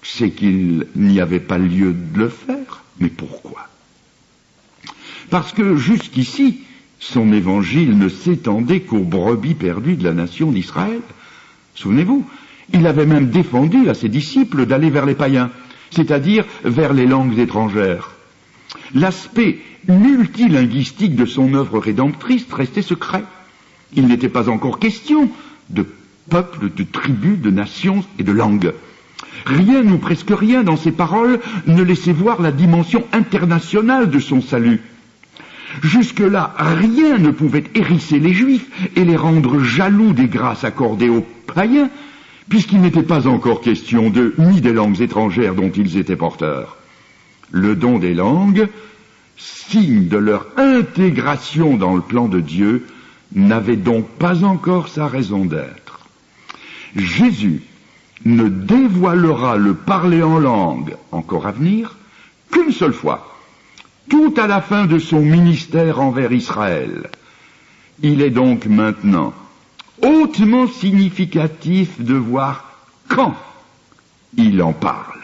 c'est qu'il n'y avait pas lieu de le faire. Mais pourquoi? Parce que jusqu'ici, son évangile ne s'étendait qu'aux brebis perdues de la nation d'Israël. Souvenez-vous, il avait même défendu à ses disciples d'aller vers les païens, c'est-à-dire vers les langues étrangères. L'aspect multilinguistique de son œuvre rédemptrice restait secret. Il n'était pas encore question de peuples, de tribus, de nations et de langues. Rien ou presque rien dans ses paroles ne laissait voir la dimension internationale de son salut. Jusque-là, rien ne pouvait hérisser les Juifs et les rendre jaloux des grâces accordées aux païens, puisqu'il n'était pas encore question ni des langues étrangères dont ils étaient porteurs. Le don des langues, signe de leur intégration dans le plan de Dieu, n'avait donc pas encore sa raison d'être. Jésus ne dévoilera le parler en langue, encore à venir, qu'une seule fois, tout à la fin de son ministère envers Israël. Il est donc maintenant hautement significatif de voir quand il en parle.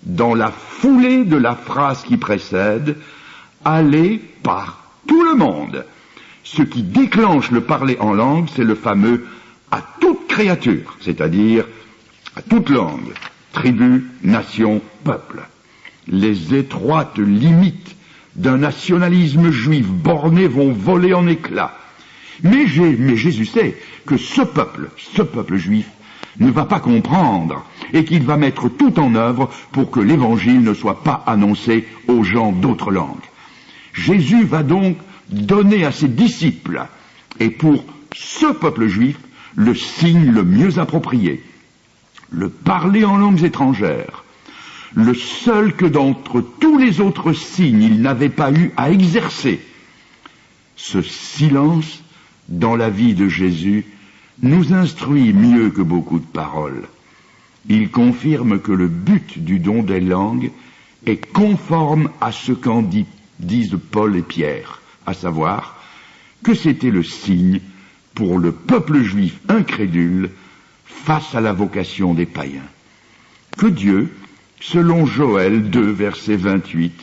Dans la foulée de la phrase qui précède, « Allez par tout le monde ». Ce qui déclenche le parler en langue, c'est le fameux « à toute créature », c'est-à-dire à toute langue, tribu, nation, peuple. Les étroites limites d'un nationalisme juif borné vont voler en éclats. Mais Jésus sait que ce peuple juif, ne va pas comprendre et qu'il va mettre tout en œuvre pour que l'évangile ne soit pas annoncé aux gens d'autres langues. Jésus va donc donner à ses disciples, et pour ce peuple juif, le signe le mieux approprié: le parler en langues étrangères, le seul que d'entre tous les autres signes il n'avait pas eu à exercer. Ce silence dans la vie de Jésus nous instruit mieux que beaucoup de paroles. Il confirme que le but du don des langues est conforme à ce qu'en disent Paul et Pierre, à savoir que c'était le signe pour le peuple juif incrédule face à la vocation des païens. Que Dieu, selon Joël 2, verset 28,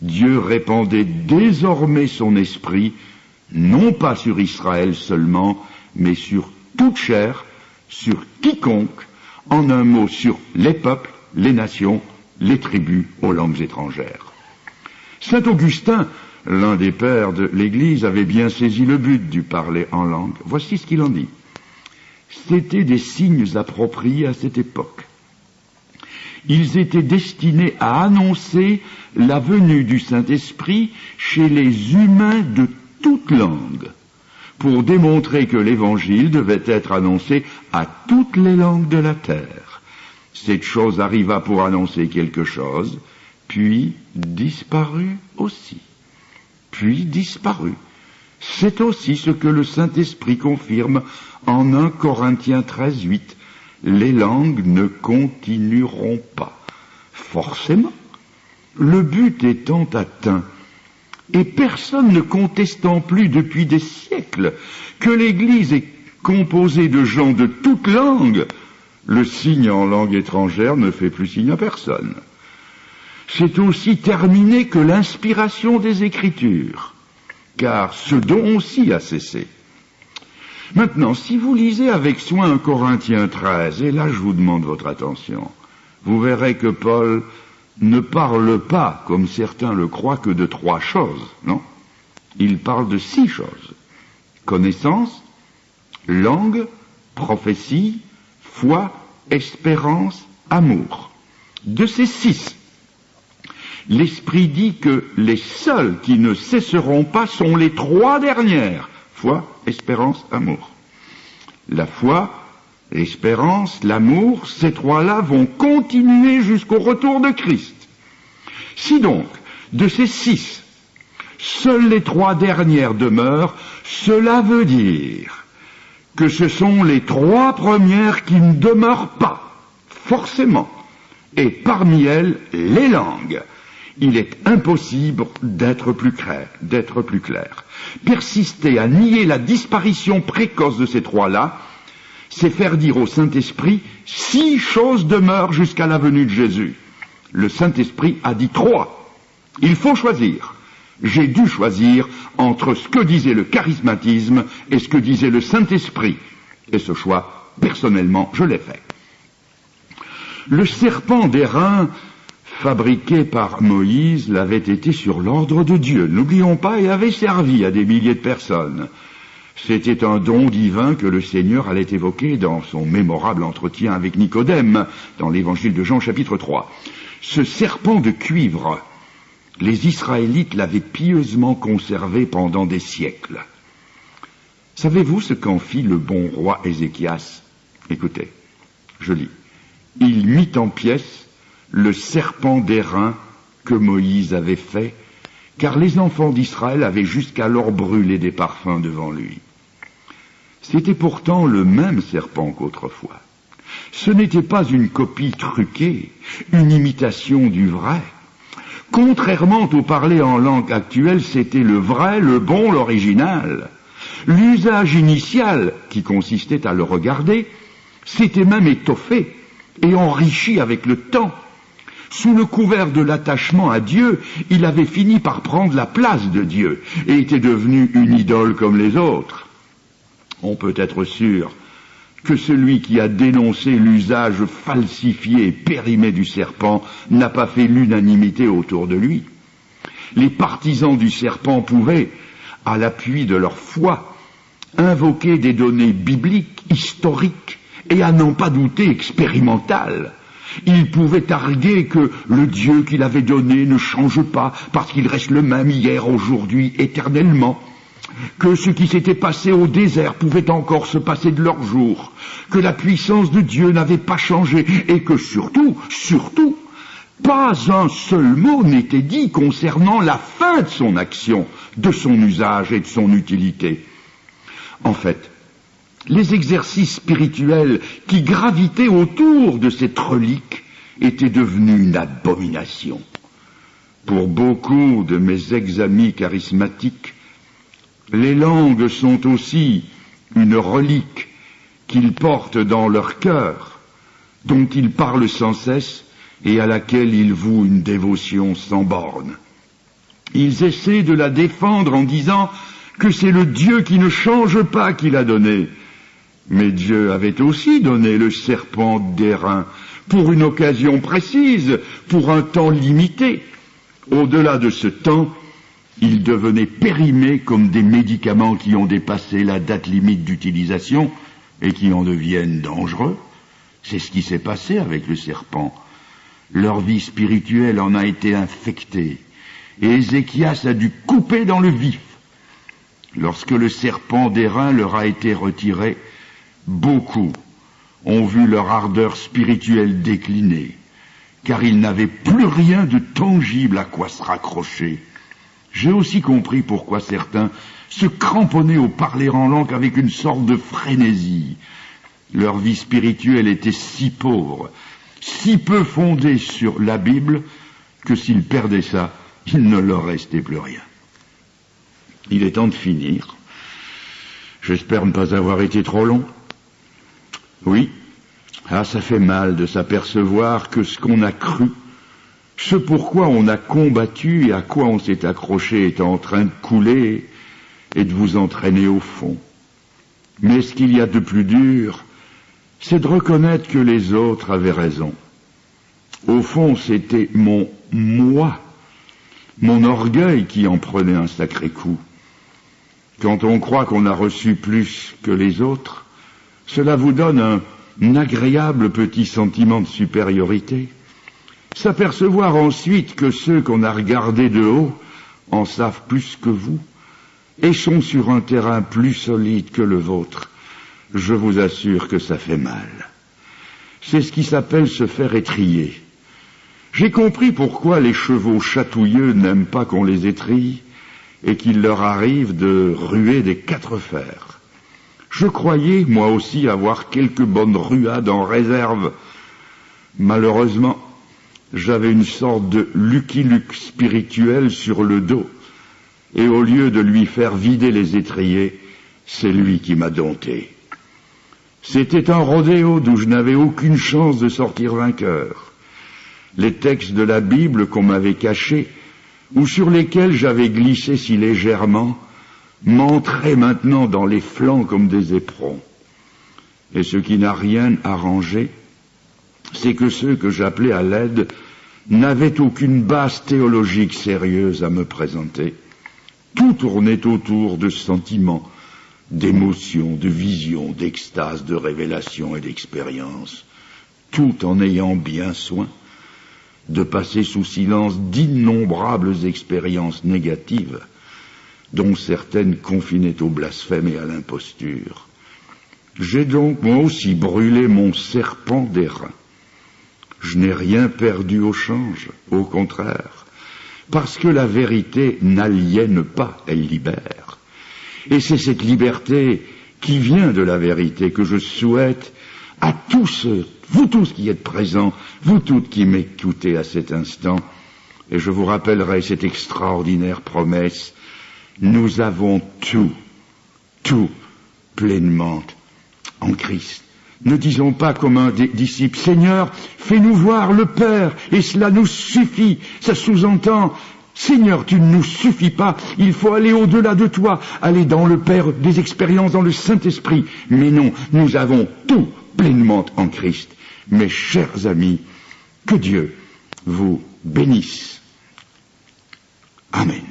Dieu répandait désormais son esprit, non pas sur Israël seulement, mais sur toute chair, sur quiconque, en un mot sur les peuples, les nations, les tribus aux langues étrangères. Saint Augustin, l'un des pères de l'Église, avait bien saisi le but du parler en langue. Voici ce qu'il en dit. C'étaient des signes appropriés à cette époque. Ils étaient destinés à annoncer la venue du Saint-Esprit chez les humains de toute langue, pour démontrer que l'Évangile devait être annoncé à toutes les langues de la terre. Cette chose arriva pour annoncer quelque chose, puis disparut aussi. Puis disparut. C'est aussi ce que le Saint-Esprit confirme en 1 Corinthiens 13, 8. Les langues ne continueront pas. Forcément, le but étant atteint, et personne ne contestant plus depuis des siècles que l'Église est composée de gens de toutes langues, le signe en langue étrangère ne fait plus signe à personne. C'est aussi terminé que l'inspiration des Écritures, car ce don aussi a cessé. Maintenant, si vous lisez avec soin 1 Corinthiens 13, et là je vous demande votre attention, vous verrez que Paul ne parle pas, comme certains le croient, que de 3 choses, non? Il parle de 6 choses. Connaissance, langue, prophétie, foi, espérance, amour. De ces 6, l'Esprit dit que les seules qui ne cesseront pas sont les 3 dernières. Foi, espérance, amour. La foi, l'espérance, l'amour, ces 3-là vont continuer jusqu'au retour de Christ. Si donc, de ces 6, seules les 3 dernières demeurent, cela veut dire que ce sont les 3 premières qui ne demeurent pas, forcément, et parmi elles, les langues. Il est impossible d'être plus clair. Persister à nier la disparition précoce de ces 3-là, c'est faire dire au Saint-Esprit, 6 choses demeurent jusqu'à la venue de Jésus. Le Saint-Esprit a dit 3. Il faut choisir. J'ai dû choisir entre ce que disait le charismatisme et ce que disait le Saint-Esprit. Et ce choix, personnellement, je l'ai fait. Le serpent d'airain fabriqué par Moïse l'avait été sur l'ordre de Dieu, n'oublions pas, et avait servi à des milliers de personnes. C'était un don divin que le Seigneur allait évoquer dans son mémorable entretien avec Nicodème, dans l'évangile de Jean chapitre 3. Ce serpent de cuivre, les Israélites l'avaient pieusement conservé pendant des siècles. Savez-vous ce qu'en fit le bon roi Ézéchias? Écoutez, je lis. Il mit en pièces le serpent d'airain que Moïse avait fait, car les enfants d'Israël avaient jusqu'alors brûlé des parfums devant lui. C'était pourtant le même serpent qu'autrefois. Ce n'était pas une copie truquée, une imitation du vrai. Contrairement au parler en langue actuelle, c'était le vrai, le bon, l'original. L'usage initial, qui consistait à le regarder, s'était même étoffé et enrichi avec le temps. Sous le couvert de l'attachement à Dieu, il avait fini par prendre la place de Dieu et était devenu une idole comme les autres. On peut être sûr que celui qui a dénoncé l'usage falsifié et périmé du serpent n'a pas fait l'unanimité autour de lui. Les partisans du serpent pouvaient, à l'appui de leur foi, invoquer des données bibliques, historiques et à n'en pas douter expérimentales. Il pouvait arguer que le Dieu qu'il avait donné ne change pas parce qu'il reste le même hier, aujourd'hui, éternellement. Que ce qui s'était passé au désert pouvait encore se passer de leur jour. Que la puissance de Dieu n'avait pas changé et que surtout, pas un seul mot n'était dit concernant la fin de son action, de son usage et de son utilité. En fait, les exercices spirituels qui gravitaient autour de cette relique étaient devenus une abomination. Pour beaucoup de mes ex-amis charismatiques, les langues sont aussi une relique qu'ils portent dans leur cœur, dont ils parlent sans cesse et à laquelle ils vouent une dévotion sans borne. Ils essaient de la défendre en disant que c'est le Dieu qui ne change pas qui l'a donné. Mais Dieu avait aussi donné le serpent d'airain pour une occasion précise, pour un temps limité. Au-delà de ce temps, ils devenaient périmés comme des médicaments qui ont dépassé la date limite d'utilisation et qui en deviennent dangereux. C'est ce qui s'est passé avec le serpent. Leur vie spirituelle en a été infectée, et Ézéchias a dû couper dans le vif. Lorsque le serpent d'airain leur a été retiré, beaucoup ont vu leur ardeur spirituelle décliner, car ils n'avaient plus rien de tangible à quoi se raccrocher. J'ai aussi compris pourquoi certains se cramponnaient au parler en langue avec une sorte de frénésie. Leur vie spirituelle était si pauvre, si peu fondée sur la Bible, que s'ils perdaient ça, il ne leur restait plus rien. Il est temps de finir. J'espère ne pas avoir été trop long. Oui, ça fait mal de s'apercevoir que ce qu'on a cru, ce pourquoi on a combattu et à quoi on s'est accroché est en train de couler et de vous entraîner au fond. Mais ce qu'il y a de plus dur, c'est de reconnaître que les autres avaient raison. Au fond, c'était mon moi, mon orgueil qui en prenait un sacré coup. Quand on croit qu'on a reçu plus que les autres, cela vous donne un agréable petit sentiment de supériorité. S'apercevoir ensuite que ceux qu'on a regardés de haut en savent plus que vous et sont sur un terrain plus solide que le vôtre, je vous assure que ça fait mal. C'est ce qui s'appelle se faire étriller. J'ai compris pourquoi les chevaux chatouilleux n'aiment pas qu'on les étrille et qu'il leur arrive de ruer des quatre fers. Je croyais, moi aussi, avoir quelques bonnes ruades en réserve. Malheureusement, j'avais une sorte de Lucky Luke spirituel sur le dos, et au lieu de lui faire vider les étriers, c'est lui qui m'a dompté. C'était un rodéo d'où je n'avais aucune chance de sortir vainqueur. Les textes de la Bible qu'on m'avait cachés, ou sur lesquels j'avais glissé si légèrement, m'entraient maintenant dans les flancs comme des éperons. Et ce qui n'a rien arrangé, c'est que ceux que j'appelais à l'aide n'avaient aucune base théologique sérieuse à me présenter. Tout tournait autour de sentiments, d'émotions, de visions, d'extase, de révélations et d'expériences, tout en ayant bien soin de passer sous silence d'innombrables expériences négatives, dont certaines confinaient au blasphème et à l'imposture. J'ai donc moi aussi brûlé mon serpent d'airain. Je n'ai rien perdu au change, au contraire, parce que la vérité n'aliène pas, elle libère. Et c'est cette liberté qui vient de la vérité que je souhaite à tous ceux, vous tous qui êtes présents, vous toutes qui m'écoutez à cet instant, et je vous rappellerai cette extraordinaire promesse: nous avons tout pleinement en Christ. Ne disons pas comme un disciple: Seigneur, fais-nous voir le Père, et cela nous suffit. Ça sous-entend: Seigneur, tu ne nous suffis pas, il faut aller au-delà de toi, aller dans le Père des expériences, dans le Saint-Esprit. Mais non, nous avons tout pleinement en Christ. Mes chers amis, que Dieu vous bénisse. Amen.